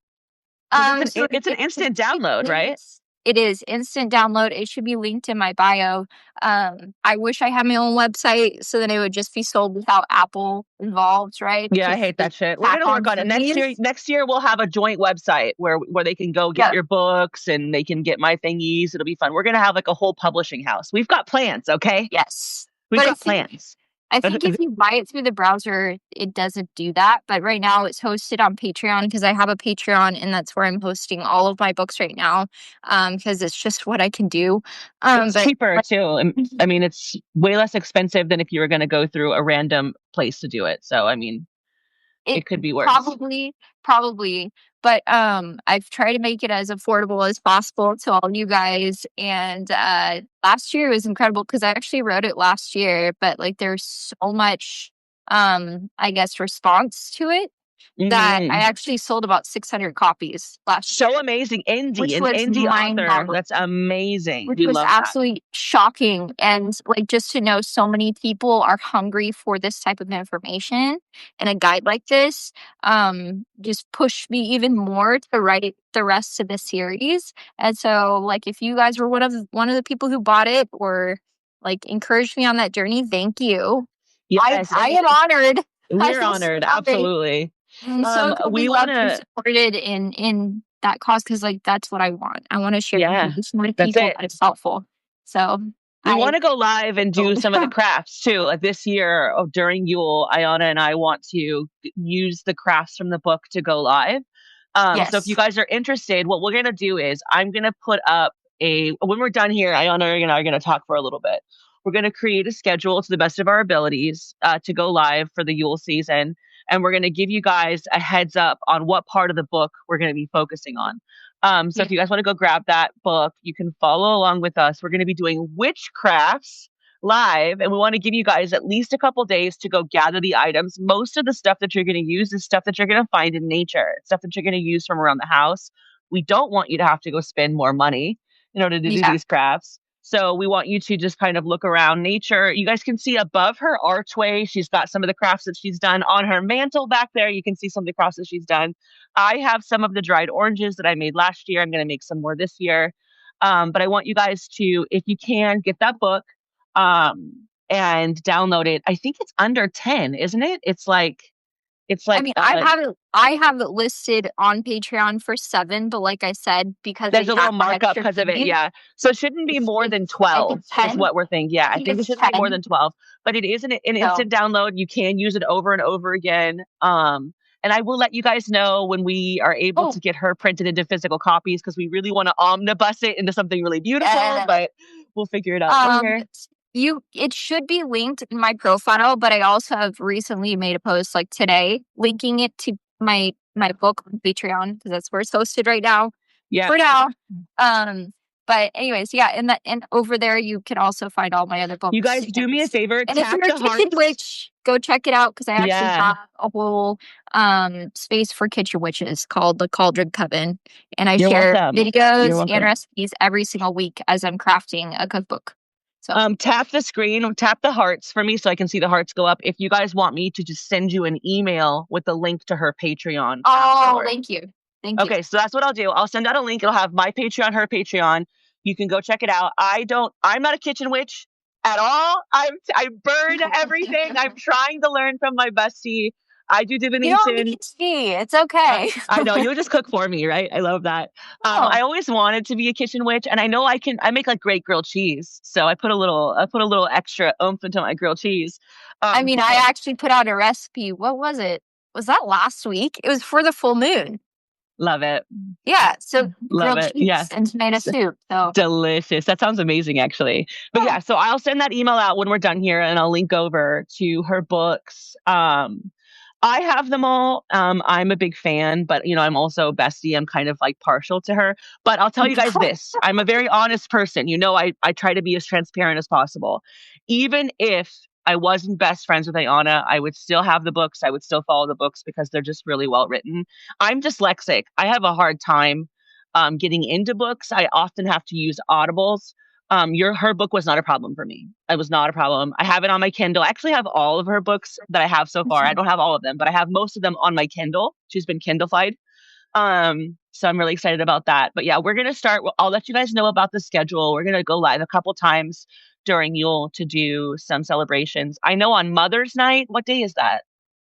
A: It's an instant download, right?
B: It is instant download. It should be linked in my bio. I wish I had my own website so that it would just be sold without Apple involved, right?
A: Yeah, I hate that shit. We're gonna work on it next year. We'll have a joint website where they can go get your books and they can get my thingies. It'll be fun. We're gonna have like a whole publishing house. We've got plans, okay?
B: Yes,
A: we've got plans.
B: I think if you buy it through the browser, it doesn't do that. But right now it's hosted on Patreon, because I have a Patreon, and that's where I'm hosting all of my books right now, because it's just what I can do.
A: It's cheaper too. I mean, it's way less expensive than if you were going to go through a random place to do it. So, I mean, it could be worse.
B: Probably. But I've tried to make it as affordable as possible to all you guys. And last year was incredible, because I actually wrote it last year, but like there's so much, I guess, response to it that I actually sold about 600 copies last year.
A: So amazing. An indie author. That's amazing.
B: Which was absolutely shocking. And like just to know so many people are hungry for this type of information and a guide like this just pushed me even more to write the rest of the series. And so like if you guys were one of the people who bought it or like encouraged me on that journey, thank you.
A: Yes,
B: I am honored.
A: We're honored. Absolutely.
B: I'm so
A: We
B: totally
A: want
B: love to be
A: to,
B: supported in that cause because like that's what I want. I want to share
A: yeah,
B: information with
A: that's
B: people
A: it.
B: that it's helpful. So
A: We
B: I
A: want to go live and do some of the crafts too. Like this year during Yule, Ayana and I want to use the crafts from the book to go live. So if you
B: yes.
A: guys are interested, what we're going to do is I'm going to put up when we're done here, Ayana and I are going to talk for a little bit. We're going to create a schedule to the best of our abilities to go live for the Yule season. And we're going to give you guys a heads up on what part of the book we're going to be focusing on. So
B: Yeah.
A: if you guys want to go grab that book, you can follow along with us. We're going to be doing witchcrafts live, and we want to give you guys at least a couple days to go gather the items. Most of the stuff that you're going to use is stuff that you're going to find in nature, stuff that you're going to use from around the house. We don't want you to have to go spend more money in order to do
B: Yeah.
A: these crafts. So we want you to just kind of look around nature. You guys can see above her archway, she's got some of the crafts that she's done. On her mantle back there, you can see some of the crafts that she's done. I have some of the dried oranges that I made last year. I'm going to make some more this year. But I want you guys to, if you can, get that book and download it. I think it's under 10, isn't it? It's
B: I
A: like
B: mean, I have it listed on Patreon for 7, but like I said, because
A: there's
B: they
A: a little
B: have
A: markup
B: extra
A: because of it.
B: fees,
A: Yeah. So it shouldn't be more than
B: I think
A: 12
B: it's
A: is
B: 10.
A: what we're thinking. Yeah.
B: I
A: I
B: think
A: think it
B: it's
A: shouldn't be more
B: 10.
A: than 12, but it is an
B: So
A: instant download. You can use it over and over again. And I will let you guys know when we are able to
B: oh,
A: get her printed into physical copies because we really want to omnibus it into something really beautiful,
B: yeah.
A: but we'll figure it out later.
B: It should be linked in my profile, but I also have recently made a post like today linking it to my book on Patreon because that's where it's hosted right now.
A: Yeah.
B: For now. But anyways, yeah, and over there you can also find all my other books.
A: You guys do me a favor,
B: And if
A: tap
B: you're
A: the
B: a Kitchen
A: hearts.
B: Witch, go check it out because I actually
A: Yeah.
B: have a whole space for Kitchen Witches called the Cauldron Coven. And I
A: You're
B: share
A: welcome. You're
B: videos
A: welcome.
B: and recipes every single week as I'm crafting a cookbook. So
A: tap the screen, tap the hearts for me so I can see the hearts go up. If you guys want me to just send you an email with the link to her Patreon. Afterward.
B: thank you. Thank you.
A: Okay, so that's what I'll do. I'll send out a link. It'll have my Patreon, her Patreon. You can go check it out. I'm not a kitchen witch at all. I burn everything. I'm trying to learn from my bestie. I do
B: You
A: divination.
B: don't need to be. It's okay.
A: I know you just cook for me, right? I love that.
B: Oh.
A: I always wanted to be a kitchen witch, and I know I make like great grilled cheese. So I put a little extra oomph into my grilled cheese.
B: I mean, I actually put out a recipe. What was it? Was that last week? It was for the full moon.
A: Love it.
B: Yeah, so
A: Love
B: grilled
A: it.
B: cheese
A: Yeah.
B: and tomato soup. So
A: delicious. That sounds amazing, actually. But yeah, so I'll send that email out when we're done here, and I'll link over to her books. I have them all. I'm a big fan, but I'm also bestie. I'm kind of like partial to her. But I'll tell you guys this: I'm a very honest person. I try to be as transparent as possible. Even if I wasn't best friends with Ayana, I would still have the books. I would still follow the books because they're just really well written. I'm dyslexic. I have a hard time getting into books. I often have to use audibles. Her book was not a problem for me. It was not a problem. I have it on my Kindle. I actually have all of her books that I have so far. I don't have all of them, but I have most of them on my Kindle. She's been Kindlified. So I'm really excited about that. But yeah, we're going to start. I'll let you guys know about the schedule. We're going to go live a couple times during Yule to do some celebrations. I know on Mother's Night, what day is that?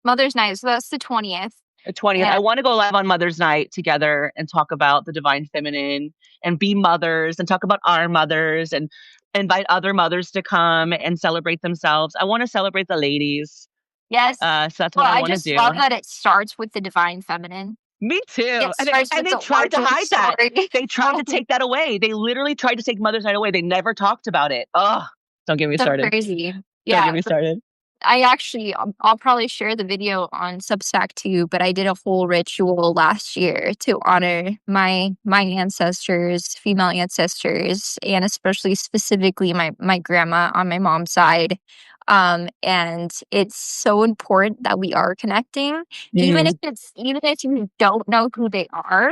B: Mother's Night. So that's the 20th.
A: The 20th.
B: Yeah.
A: I want to go live on Mother's Night together and talk about the divine feminine and be mothers and talk about our mothers and invite other mothers to come and celebrate themselves. I want to celebrate the ladies.
B: Yes.
A: So that's what I want to do.
B: I just love that it starts with the divine feminine.
A: Me too. And they
B: the
A: tried to hide that.
B: story.
A: They tried to take that away. They literally tried to take Mother's Night away. They never talked about it. Oh, don't get me started.
B: Crazy.
A: Yeah. Don't get me started.
B: I'll probably share the video on Substack too, but I did a whole ritual last year to honor my ancestors, female ancestors, and especially specifically my grandma on my mom's side. And it's so important that we are connecting, even if you don't know who they are,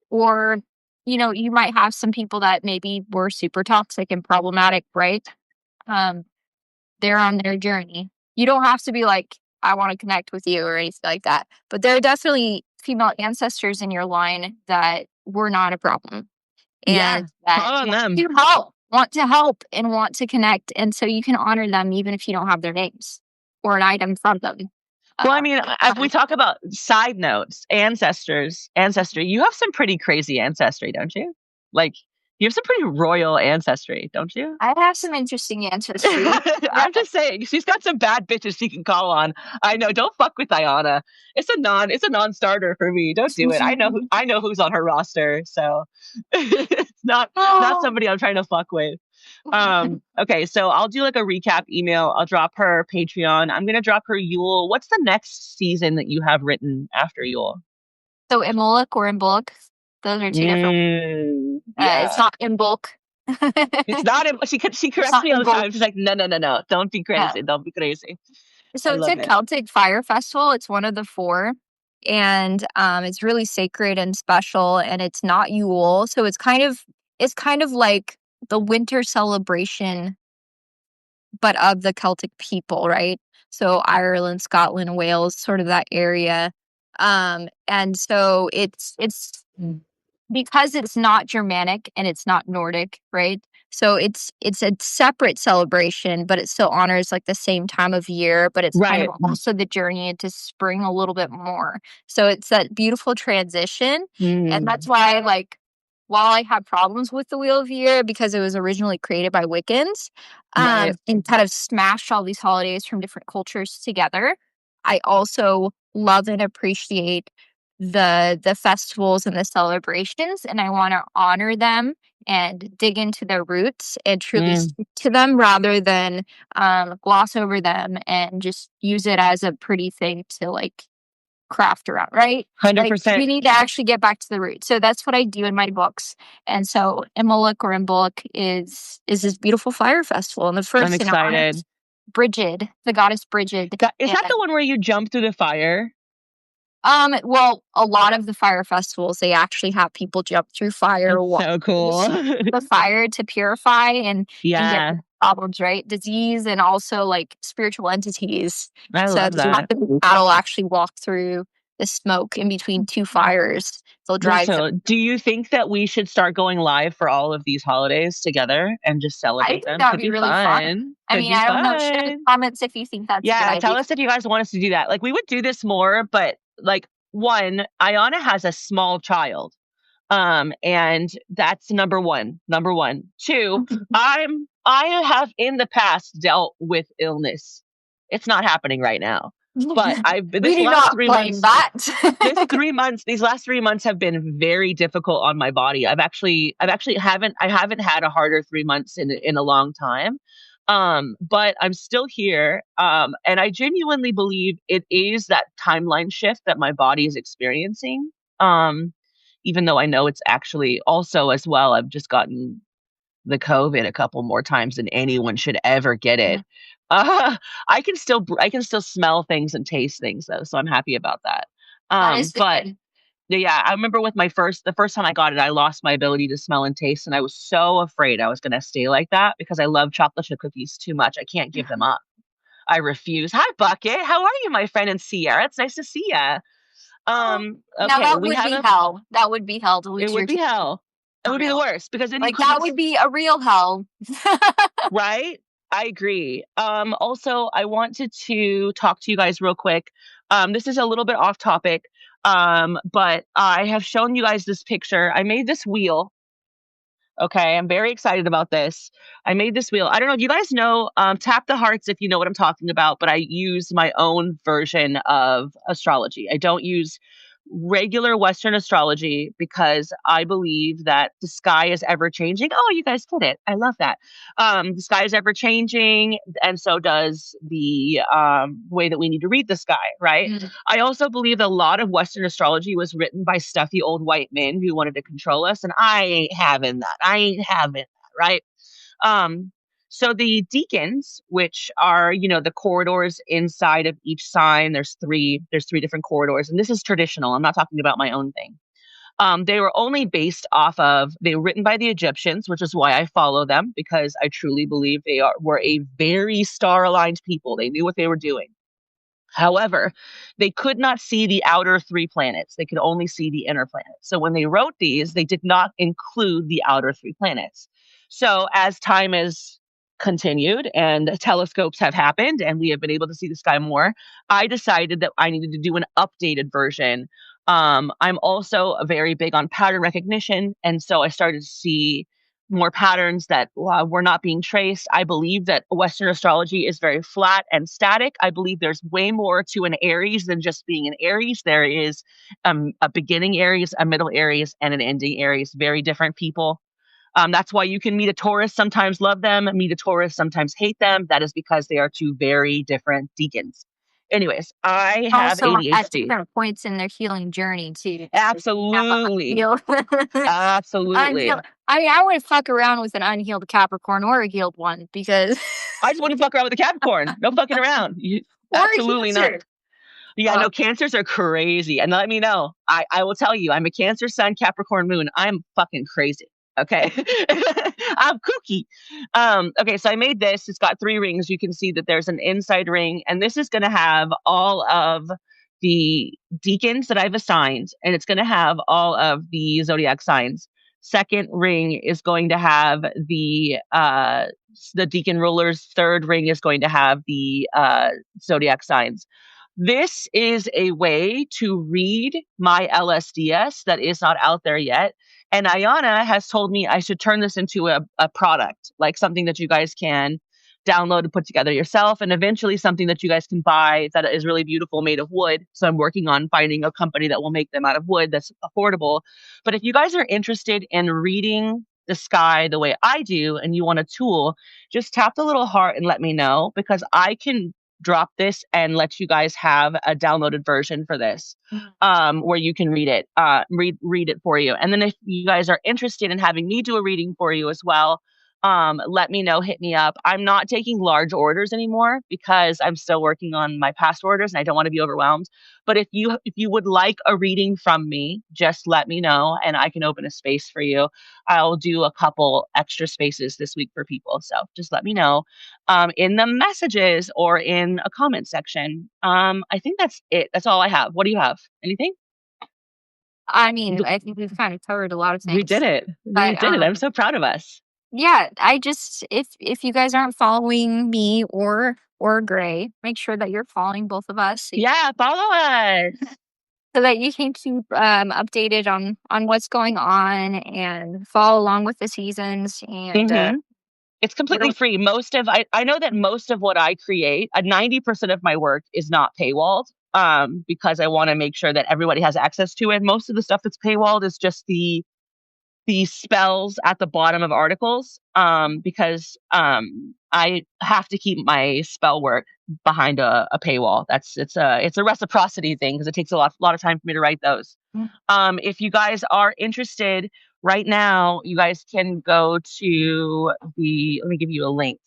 B: or you might have some people that maybe were super toxic and problematic, right? They're on their journey. You don't have to be like, I want to connect with you or anything like that. But there are definitely female ancestors in your line that were not a problem. And that want to help and want to connect. And so you can honor them even if you don't have their names or an item from them.
A: Well, I mean, if we talk about side notes, ancestry, you have some pretty crazy ancestry, don't you? Like, you have some pretty royal ancestry, don't you?
B: I have some interesting ancestry.
A: I'm just saying, she's got some bad bitches she can call on. I know. Don't fuck with Diana. It's a non-starter for me. Don't do it. I know who's on her roster, so it's not somebody I'm trying to fuck with. Okay, so I'll do like a recap email. I'll drop her Patreon. I'm gonna drop her Yule. What's the next season that you have written after Yule?
B: So Imbolc or Imbolc, those are two different. It's not Imbolc.
A: It's not. She corrects me all the time. She's like, no, don't be crazy.
B: Yeah.
A: Don't be crazy.
B: So it's a Celtic fire festival. It's one of the 4. And it's really sacred and special, and it's not Yule. So it's kind of like the winter celebration, but of the Celtic people, right? So Ireland, Scotland, Wales, sort of that area. And so it's because it's not Germanic and it's not Nordic, right? So it's a separate celebration, but it still honors like the same time of year, but it's kind of also the journey into spring a little bit more. So it's that beautiful transition. And that's why, like, while I have problems with the Wheel of the Year because it was originally created by Wiccans, and kind of smashed all these holidays from different cultures together, I also love and appreciate the festivals and the celebrations, and I want to honor them and dig into their roots and truly stick to them rather than gloss over them and just use it as a pretty thing to like craft around, right?
A: 100%.
B: Like, we need to actually get back to the roots. So that's what I do in my books. And so Imbolc is this beautiful fire festival, and the first
A: I'm excited.
B: Brigid, the goddess Brigid.
A: Is that the one where you jump through the fire?
B: Well, a lot of the fire festivals, they actually have people jump through fire.
A: So cool.
B: The fire to purify and get problems, right? Disease and also like spiritual entities.
A: I love that.
B: That'll actually walk through the smoke in between 2 fires. They'll drive.
A: Do you think that we should start going live for all of these holidays together and just celebrate them?
B: That would be really fun. I mean, I don't know. Share in the comments if you think that's a good idea.
A: Tell us if you guys want us to do that. Like, we would do this more, but like, one, Ayana has a small child. And that's number one. 2, I have in the past dealt with illness. It's not happening right now. But these last 3 months have been very difficult on my body. I haven't had a harder 3 months in a long time. But I'm still here. And I genuinely believe it is that timeline shift that my body is experiencing. Even though I know it's actually also as well, I've just gotten the COVID a couple more times than anyone should ever get it. I can still smell things and taste things though, so I'm happy about that. But yeah, I remember with the first time I got it, I lost my ability to smell and taste, and I was so afraid I was going to stay like that because I love chocolate chip cookies too much. I can't give them up. I refuse. Hi, Bucket. How are you, my friend in Sierra? It's nice to see ya. Okay,
B: now that would be hell. That would be hell.
A: It would be hell. It would be the worst because then
B: that would be a real hell.
A: Right? I agree. Also, I wanted to talk to you guys real quick. This is a little bit off topic, but I have shown you guys this picture. I made this wheel. Okay, I'm very excited about this. I made this wheel. I don't know. Do you guys know? Tap the hearts if you know what I'm talking about, but I use my own version of astrology. I don't use regular Western astrology because I believe that the sky is ever changing. Oh, you guys get it. I love that. The sky is ever changing, and so does the way that we need to read the sky, right? I also believe that a lot of Western astrology was written by stuffy old white men who wanted to control us, and I ain't having that, right? So the deacons, which are, the corridors inside of each sign, there's three different corridors, and this is traditional. I'm not talking about my own thing. They were only they were written by the Egyptians, which is why I follow them, because I truly believe were a very star-aligned people. They knew what they were doing. However, they could not see the outer 3 planets. They could only see the inner planets. So when they wrote these, they did not include the outer 3 planets. So as time is continued and telescopes have happened and we have been able to see the sky more, I decided that I needed to do an updated version. I'm also very big on pattern recognition. And so I started to see more patterns that were not being traced. I believe that Western astrology is very flat and static. I believe there's way more to an Aries than just being an Aries. There is a beginning Aries, a middle Aries, and an ending Aries. Very different people. That's why you can meet a Taurus, sometimes love them, meet a Taurus, sometimes hate them. That is because they are two very different deacons. Anyways, I have
B: Also at
A: ADHD.
B: different points in their healing journey too.
A: Absolutely.
B: Unhealed.
A: Absolutely.
B: I would fuck around with an unhealed Capricorn or a healed one because
A: I just wouldn't fuck around with a Capricorn. No fucking around. Absolutely not. Yeah, no, Cancers are crazy. And let me know. I will tell you, I'm a Cancer Sun, Capricorn Moon. I'm fucking crazy. Okay. I'm kooky. Okay, so I made this. It's got 3 rings. You can see that there's an inside ring, and this is going to have all of the deacons that I've assigned, and it's going to have all of the zodiac signs. Second ring is going to have the deacon rulers. Third ring is going to have the zodiac signs. This is a way to read my LSDS that is not out there yet. And Ayana has told me I should turn this into a product, like something that you guys can download and put together yourself, and eventually something that you guys can buy that is really beautiful, made of wood. So I'm working on finding a company that will make them out of wood that's affordable. But if you guys are interested in reading the sky the way I do and you want a tool, just tap the little heart and let me know, because I can drop this and let you guys have a downloaded version for this, where you can read it, read it for you. And then if you guys are interested in having me do a reading for you as well, let me know, hit me up. I'm not taking large orders anymore because I'm still working on my past orders and I don't want to be overwhelmed. But if you would like a reading from me, just let me know and I can open a space for you. I'll do a couple extra spaces this week for people. So just let me know in the messages or in a comment section. I think that's it. That's all I have. What do you have? Anything?
B: I mean, I think we've kind of covered a lot of things.
A: We did it. We did it. I'm so proud of us.
B: Yeah, I just if you guys aren't following me or Grey, make sure that you're following both of us.
A: Yeah, follow us.
B: So that you can keep updated on what's going on and follow along with the seasons. And
A: it's completely free. I know that most of what I create, 90% of my work is not paywalled, because I want to make sure that everybody has access to it. Most of the stuff that's paywalled is just the spells at the bottom of articles, because I have to keep my spell work behind a paywall. It's a reciprocity thing because it takes a lot of time for me to write those. If you guys are interested right now, you guys can go to let me give you a link.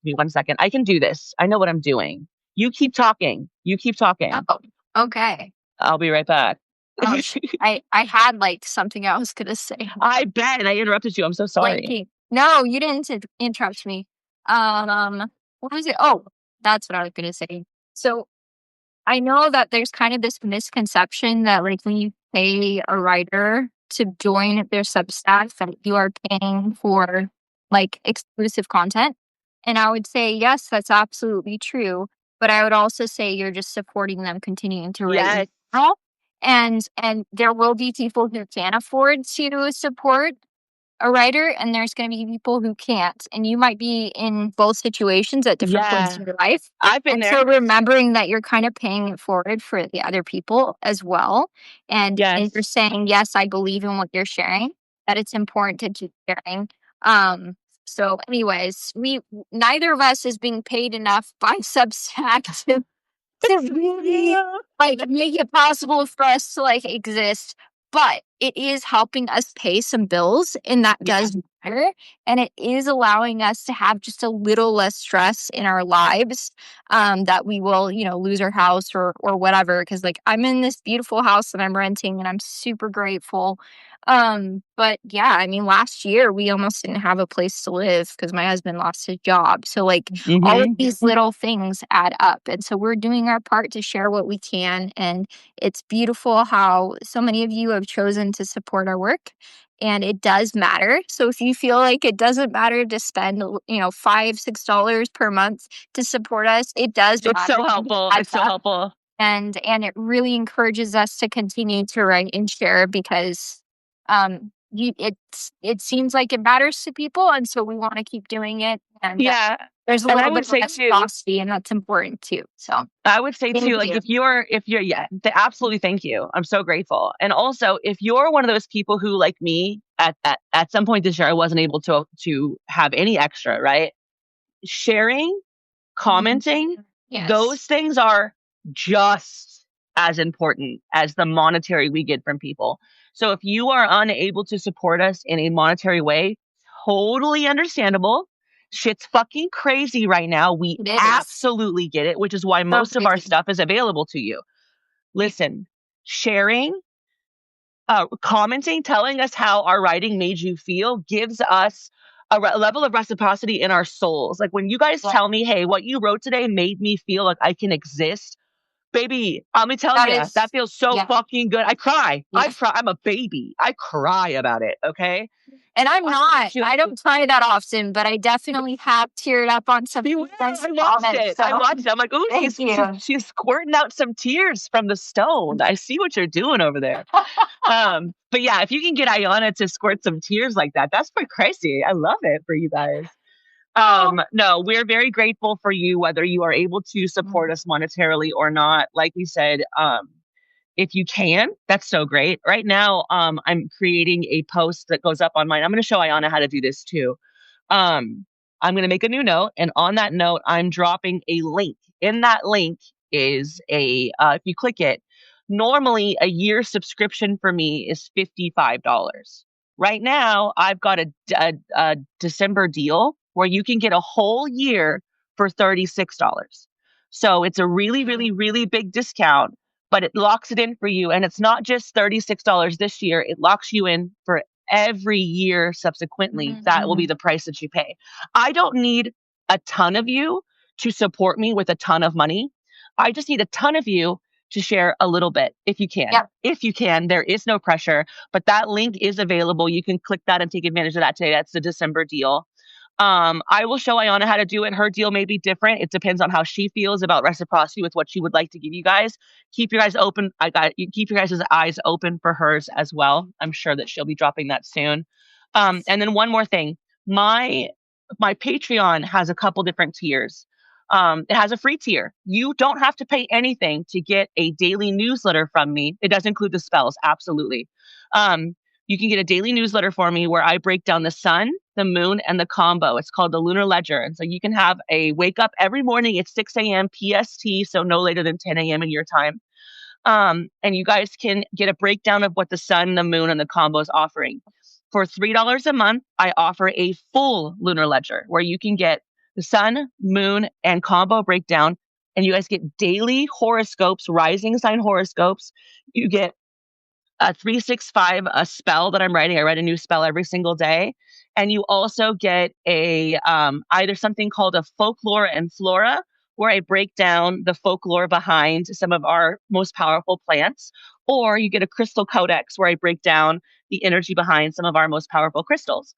A: Give me 1 second. I can do this. I know what I'm doing. You keep talking.
B: Oh, okay.
A: I'll be right back.
B: I had like something I was gonna say.
A: I bet, and I interrupted you. I'm so sorry.
B: No, you didn't interrupt me. What was it? Oh, that's what I was gonna say. So I know that there's kind of this misconception that like when you pay a writer to join their Substack that you are paying for like exclusive content. And I would say, yes, that's absolutely true. But I would also say you're just supporting them continuing to write. Yes. And there will be people who can afford to support a writer, and there's going to be people who can't. And you might be in both situations at different points in your life.
A: I've been there.
B: So remembering that you're kind of paying it forward for the other people as well. And you're saying, yes, I believe in what you're sharing, that it's important to keep sharing. So anyways, neither of us is being paid enough by Substack to really like make it possible for us to like exist, but it is helping us pay some bills, and that does matter, and it is allowing us to have just a little less stress in our lives, that we will lose our house or whatever, because like I'm in this beautiful house that I'm renting and I'm super grateful. But yeah, I mean, last year we almost didn't have a place to live because my husband lost his job. So like all of these little things add up. And so we're doing our part to share what we can. And it's beautiful how so many of you have chosen to support our work. and it does matter. So if you feel like it doesn't matter to spend, $5-6 per month to support us, it does
A: It's
B: matter.
A: so helpful. It's so helpful.
B: And it really encourages us to continue to write and share because it seems like it matters to people, and so we want to keep doing it. And
A: Yeah.
B: there's a
A: And I
B: little
A: would
B: bit
A: say
B: of
A: too,
B: reciprocity, and that's important too. So
A: I would say
B: thank
A: too, like
B: you.
A: if you're, absolutely, thank you. I'm so grateful. And also, if you're one of those people who, like me, at some point this year, I wasn't able to have any extra, right? Sharing, commenting,
B: Yes.
A: those things are just as important as the monetary we get from people. So if you are unable to support us in a monetary way, totally understandable. Shit's fucking crazy right now. We
B: It is.
A: absolutely get it, which is why most of our
B: crazy.
A: stuff is available to you. Listen, sharing, commenting, telling us how our writing made you feel gives us a level of reciprocity in our souls. Like when you guys tell me, hey, what you wrote today made me feel like I can exist. Baby, let me tell you, that feels so fucking good. I cry.
B: Yeah.
A: I cry. I'm a baby. I cry about it. Okay.
B: And I'm not. I don't cry that often, but I definitely have teared up on some.
A: I watched it.
B: So.
A: I watched it. I'm like, oh, she's squirting out some tears from the stone. I see what you're doing over there. But yeah, if you can get Ayana to squirt some tears like that, that's pretty crazy. I love it for you guys. No, we're very grateful for you, whether you are able to support us monetarily or not. Like we said, if you can, that's so great. Right now, I'm creating a post that goes up on mine. I'm going to show Ayana how to do this too. I'm going to make a new note, and on that note, I'm dropping a link. In that link is if you click it, normally a year subscription for me is $55. Right now, I've got a December deal where you can get a whole year for $36. So it's a really, really, really big discount, but it locks it in for you. And it's not just $36 this year. It locks you in for every year subsequently. That will be the price that you pay. I don't need a ton of you to support me with a ton of money. I just need a ton of you to share a little bit if you can. Yep. If you can, there is no pressure, but that link is available. You can click that and take advantage of that today. That's the December deal. I will show Ayana how to do it. Her deal may be different. It depends on how she feels about reciprocity with what she would like to give you guys. Keep your guys open. Keep your guys' eyes open for hers as well. I'm sure that she'll be dropping that soon. And then one more thing, my Patreon has a couple different tiers. It has a free tier. You don't have to pay anything to get a daily newsletter from me. It does include the spells, absolutely. You can get a daily newsletter for me where I break down the sun, the moon, and the combo. It's called the Lunar Ledger. And so you can have a wake up every morning at 6 a.m. PST, so no later than 10 a.m. in your time. And you guys can get a breakdown of what the sun, the moon, and the combo is offering. For $3 a month, I offer a full Lunar Ledger where you can get the sun, moon, and combo breakdown. And you guys get daily horoscopes, rising sign horoscopes. You get a 365, a spell that I'm writing. I write a new spell every single day. And you also get a either something called a folklore and flora, where I break down the folklore behind some of our most powerful plants, or you get a crystal codex where I break down the energy behind some of our most powerful crystals.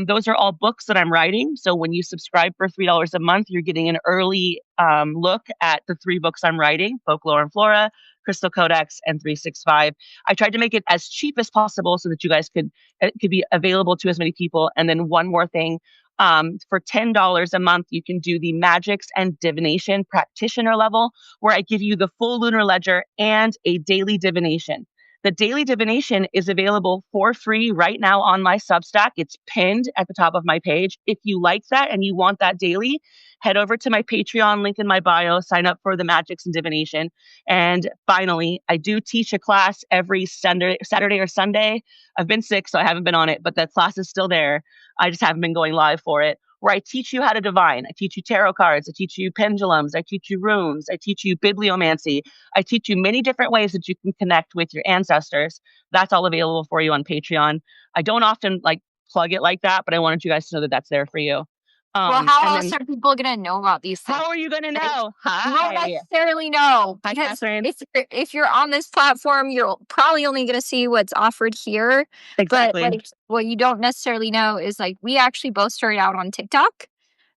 A: Those are all books that I'm writing. So when you subscribe for $3 a month, you're getting an early look at the 3 books I'm writing, Folklore and Flora, Crystal Codex, and 365. I tried to make it as cheap as possible so that you guys could be available to as many people. And then one more thing, for $10 a month, you can do the magics and divination practitioner level, where I give you the full Lunar Ledger and a daily divination. The daily divination is available for free right now on my Substack. It's pinned at the top of my page. If you like that and you want that daily, head over to my Patreon link in my bio, sign up for the magics and divination. And finally, I do teach a class every Saturday or Sunday. I've been sick, so I haven't been on it, but that class is still there. I just haven't been going live for it, where I teach you how to divine. I teach you tarot cards. I teach you pendulums. I teach you runes. I teach you bibliomancy. I teach you many different ways that you can connect with your ancestors. That's all available for you on Patreon. I don't often plug it like that, but I wanted you guys to know that that's there for you.
B: Well,
A: And
B: how
A: then
B: else are people gonna know about these things?
A: how are you gonna
B: Right?
A: know?
B: You won't
A: Hi.
B: necessarily know
A: Hi,
B: because
A: Catherine.
B: if you're on this platform, you're probably only gonna see what's offered here. But
A: Exactly.
B: like, what you don't necessarily know is like we actually both started out on TikTok.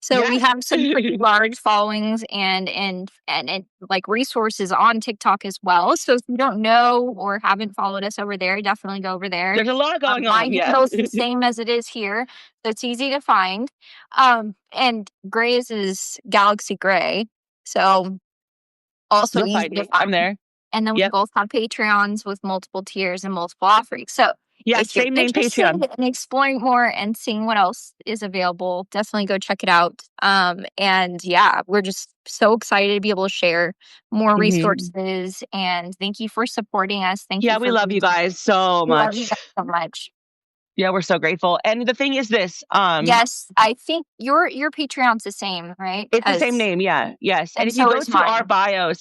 B: So we
A: Yes.
B: have some pretty large followings and like resources on TikTok as well. So if you don't know or haven't followed us over there, definitely go over there.
A: There's a lot going
B: My
A: on. Yeah.
B: handle's the same as it is here, so it's easy to find. And Gray's is Galaxy Gray, so also
A: You'll
B: easy
A: find
B: to
A: me. I'm
B: find.
A: there.
B: And then we
A: Yep.
B: both have Patreons with multiple tiers and multiple offerings. So
A: Yeah,
B: if you're
A: same name
B: interested
A: Patreon.
B: in exploring more and seeing what else is available, definitely go check it out. And yeah, we're just so excited to be able to share more resources. And thank you for supporting us. Thank you
A: Yeah, we
B: for
A: love you guys so
B: we love you
A: much.
B: guys so much.
A: Yeah, we're so grateful. And the thing is this,
B: Yes, I think your Patreon's the same, right?
A: it's the same name, yeah. Yes. And
B: And
A: if you
B: so
A: go
B: is
A: to our
B: mine.
A: bios,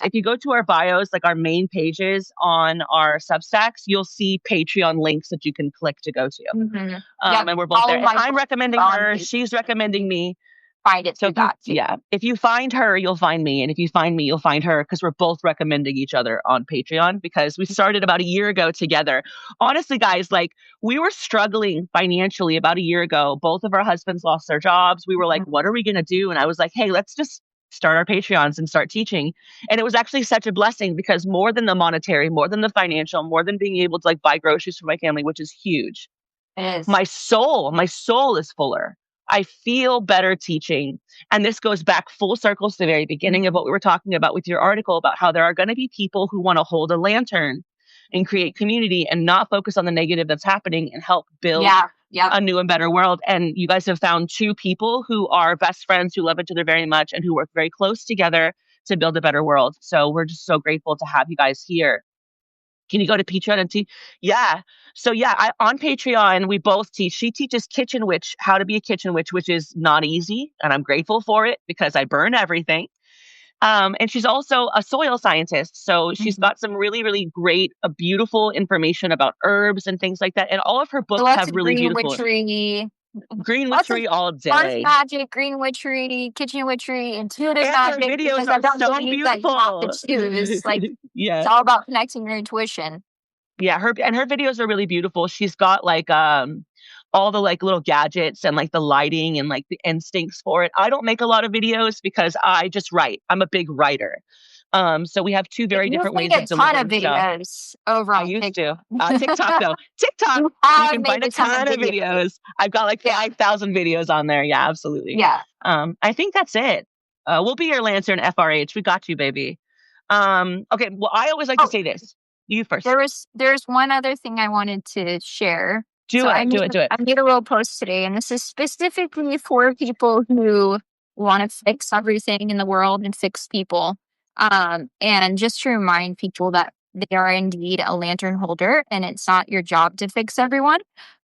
A: like our main pages on our Substacks, you'll see Patreon links that you can click to go to.
B: Mm-hmm. Yep.
A: And we're both
B: All
A: there.
B: of
A: And
B: my
A: I'm
B: books
A: recommending
B: are on
A: her.
B: Patreon.
A: She's recommending me.
B: Find it
A: So
B: through that too.
A: if you find her, you'll find me. And if you find me, you'll find her because we're both recommending each other on Patreon because we started about a year ago together. Honestly, guys, like we were struggling financially about a year ago. Both of our husbands lost their jobs. We were like, what are we going to do? And I was like, hey, let's just start our Patreons and start teaching. And it was actually such a blessing because more than the monetary, more than the financial, more than being able to like buy groceries for my family, which is huge.
B: It is.
A: My soul is fuller. I feel better teaching. And this goes back full circle to the very beginning of what we were talking about with your article about how there are going to be people who want to hold a lantern and create community and not focus on the negative that's happening and help build a new and better world. And you guys have found two people who are best friends, who love each other very much and who work very close together to build a better world. So we're just so grateful to have you guys here. Can you go to Patreon and teach? Yeah. So yeah, on Patreon, we both teach. She teaches kitchen witch, how to be a kitchen witch, which is not easy. And I'm grateful for it because I burn everything. And she's also a soil scientist. So she's got some really, really great, beautiful information about herbs and things like that. And all of her books
B: Lots
A: have
B: of
A: really
B: green
A: beautiful
B: witchery.
A: green
B: Lots of
A: witchery all
B: earth
A: day.
B: magic, green witchery, kitchen witchery, intuitive
A: And her
B: magic.
A: videos
B: Because I
A: are
B: don't
A: so
B: believe that you have to
A: beautiful.
B: choose. Like
A: Yeah.
B: it's all about connecting your intuition.
A: Yeah, her videos are really beautiful. She's got like all the like little gadgets and like the lighting and like the instincts for it. I don't make a lot of videos because I just write. I'm a big writer. So we have two very
B: You've
A: different
B: made
A: ways
B: a
A: of
B: ton of
A: delivering stuff.
B: videos over
A: I
B: on
A: used
B: TikTok.
A: to. TikTok though. TikTok,
B: You
A: you
B: have
A: can
B: made
A: find a
B: a ton
A: ton
B: of
A: of videos. I've got like 5,000 videos on there. Yeah, absolutely.
B: Yeah.
A: I think that's it. We'll be your lantern, FRH. We got you, baby. Okay. Well, I always like to say this. You first.
B: There's one other thing I wanted to share.
A: Do
B: I made a little post today, and this is specifically for people who want to fix everything in the world and fix people. And just to remind people that they are indeed a lantern holder, and it's not your job to fix everyone.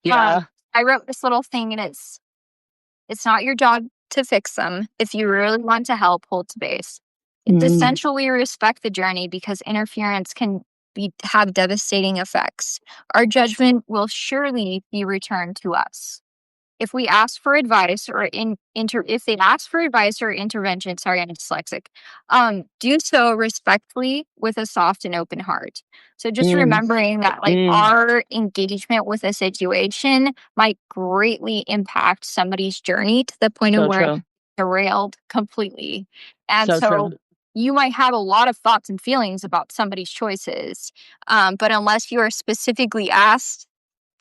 A: Yeah.
B: I wrote this little thing, and it's not your job to fix them. If you really want to help, hold space. It's essential we respect the journey because interference can have devastating effects. Our judgment will surely be returned to us. If we ask for advice or if they ask for advice or intervention, sorry, I'm dyslexic, do so respectfully with a soft and open heart. So just remembering that like our engagement with a situation might greatly impact somebody's journey to the point of where it's derailed completely. And so you might have a lot of thoughts and feelings about somebody's choices, but unless you are specifically asked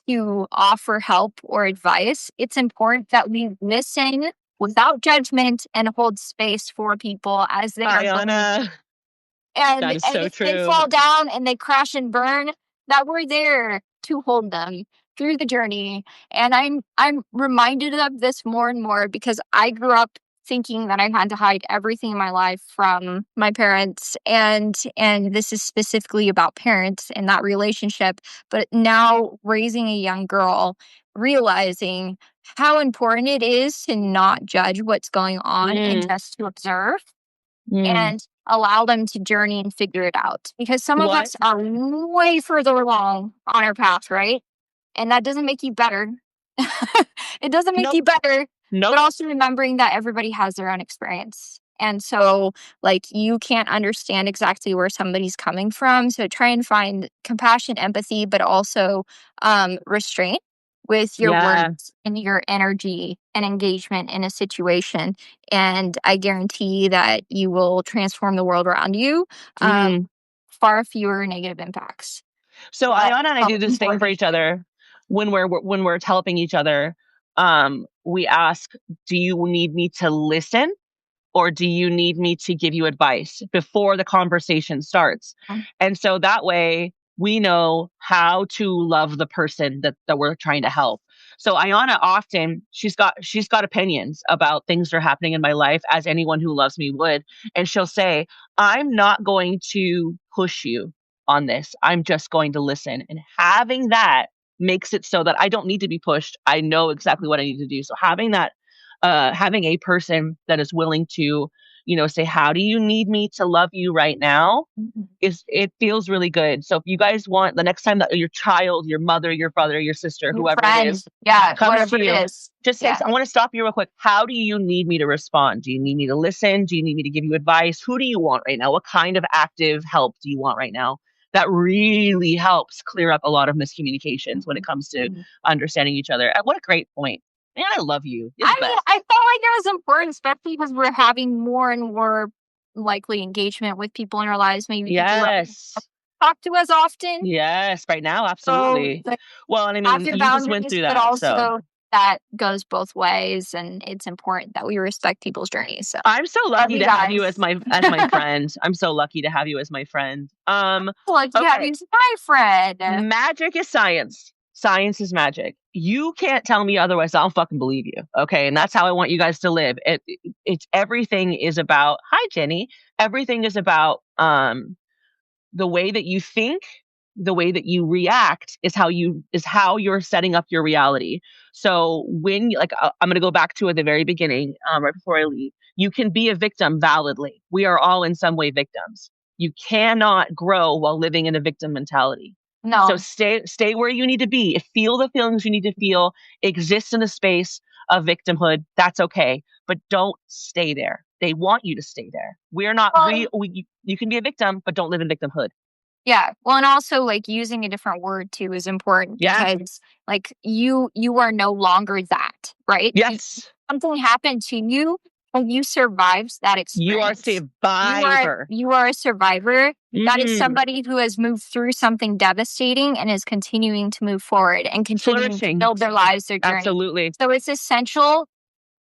B: to offer help or advice, it's important that we listen without judgment and hold space for people as they are going. And if they fall down and they crash and burn, that we're there to hold them through the journey. And I'm reminded of this more and more because I grew up thinking that I had to hide everything in my life from my parents, and this is specifically about parents and that relationship. But now raising a young girl, realizing how important it is to not judge what's going on and just to observe and allow them to journey and figure it out. Because some of us are way further along on our path, right? And that doesn't make you better. It doesn't make you better.
A: Nope.
B: But also remembering that everybody has their own experience. And so, like, you can't understand exactly where somebody's coming from. So try and find compassion, empathy, but also restraint with your
A: Yeah.
B: words and your energy and engagement in a situation. And I guarantee that you will transform the world around you. Far fewer negative impacts.
A: So
B: But
A: Ayana and I do this thing for each other when we're helping each other. We ask, do you need me to listen, or do you need me to give you advice before the conversation starts? And so that way we know how to love the person that we're trying to help. So Ayana often, she's got opinions about things that are happening in my life, as anyone who loves me would. And she'll say, I'm not going to push you on this. I'm just going to listen. And having that makes it so that I don't need to be pushed. I know exactly what I need to do. So having that, having a person that is willing to, say, how do you need me to love you right now? It feels really good. So if you guys want, the next time that your child, your mother, your brother, your sister, whoever it is, comes
B: whatever
A: to
B: it
A: you,
B: is.
A: just say, I want to stop you real quick. How do you need me to respond? Do you need me to listen? Do you need me to give you advice? Who do you want right now? What kind of active help do you want right now? That really helps clear up a lot of miscommunications when it comes to understanding each other. What a great point. Man, I love you. You're the
B: I mean,
A: best.
B: I felt like it was important, especially because we're having more and more likely engagement with people in our lives. Maybe people who don't
A: Yes.
B: talk to us often.
A: Yes, right now,
B: So,
A: absolutely.
B: like,
A: Well, and I
B: have
A: mean,
B: your
A: you just went
B: boundaries,
A: through
B: but
A: that, so
B: also that goes both ways, and it's important that we respect people's journeys. So,
A: I'm so
B: love
A: lucky
B: you
A: to have you
B: guys.
A: as my friend. I'm so lucky to have you as my friend.
B: Like, you have
A: Okay.
B: you as my friend.
A: Magic is science. Science is magic. You can't tell me otherwise. I'll fucking believe you. Okay. And that's how I want you guys to live. It's everything is about, hi, Jenny. Everything is about, the way that you think, the way that you react is how you're setting up your reality. So when I'm going to go back to at the very beginning, right before I leave, you can be a victim validly. We are all in some way victims. You cannot grow while living in a victim mentality.
B: No.
A: So stay where you need to be. Feel the feelings you need to feel. Exist in the space of victimhood. That's okay, but don't stay there. They want you to stay there. We're not. You can be a victim, but don't live in victimhood.
B: Yeah. Well, and also, like, using a different word too is important because, like, you are no longer that, right?
A: Yes.
B: Something happened to you and you survived that
A: You are a
B: experience.
A: survivor.
B: You are a survivor. That is
A: Mhm.
B: somebody who has moved through something devastating and is continuing to move forward and continuing to
A: Flourishing.
B: build their lives, their journey.
A: Absolutely.
B: So it's essential.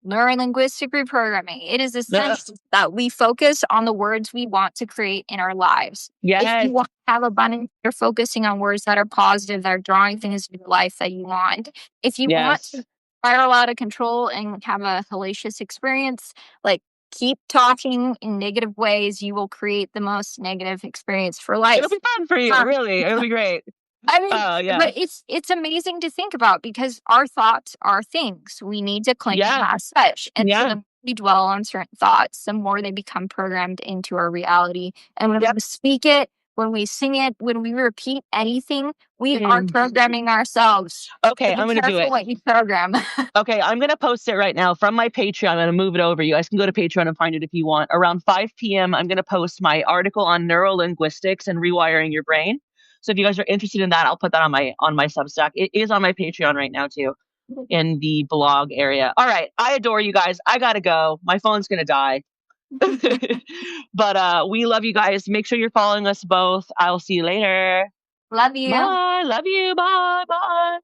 B: Neurolinguistic reprogramming. It is essential that we focus on the words we want to create in our lives. If
A: Yes.
B: you want to have abundance, you're focusing on words that are positive, that are drawing things to your life that you want. If you want to spiral out of control and have a hellacious experience, like, keep talking in negative ways, you will create the most negative experience for life.
A: It'll be fun for you, really. It'll be great.
B: I mean, but it's amazing to think about because our thoughts are things. We need to claim them as such. And so the more we dwell on certain thoughts, the more they become programmed into our reality. And when we speak it, when we sing it, when we repeat anything, we are programming ourselves.
A: Okay,
B: So
A: I'm going to do it.
B: what you program.
A: Okay, I'm going to post it right now from my Patreon. I'm going to move it over. You guys can go to Patreon and find it if you want. Around 5 p.m., I'm going to post my article on neurolinguistics and rewiring your brain. So if you guys are interested in that, I'll put that on my Substack. It is on my Patreon right now too, in the blog area. All right, I adore you guys. I gotta go. My phone's gonna die. But we love you guys. Make sure you're following us both. I'll see you later.
B: Love you.
A: Bye. Love you. Bye. Bye.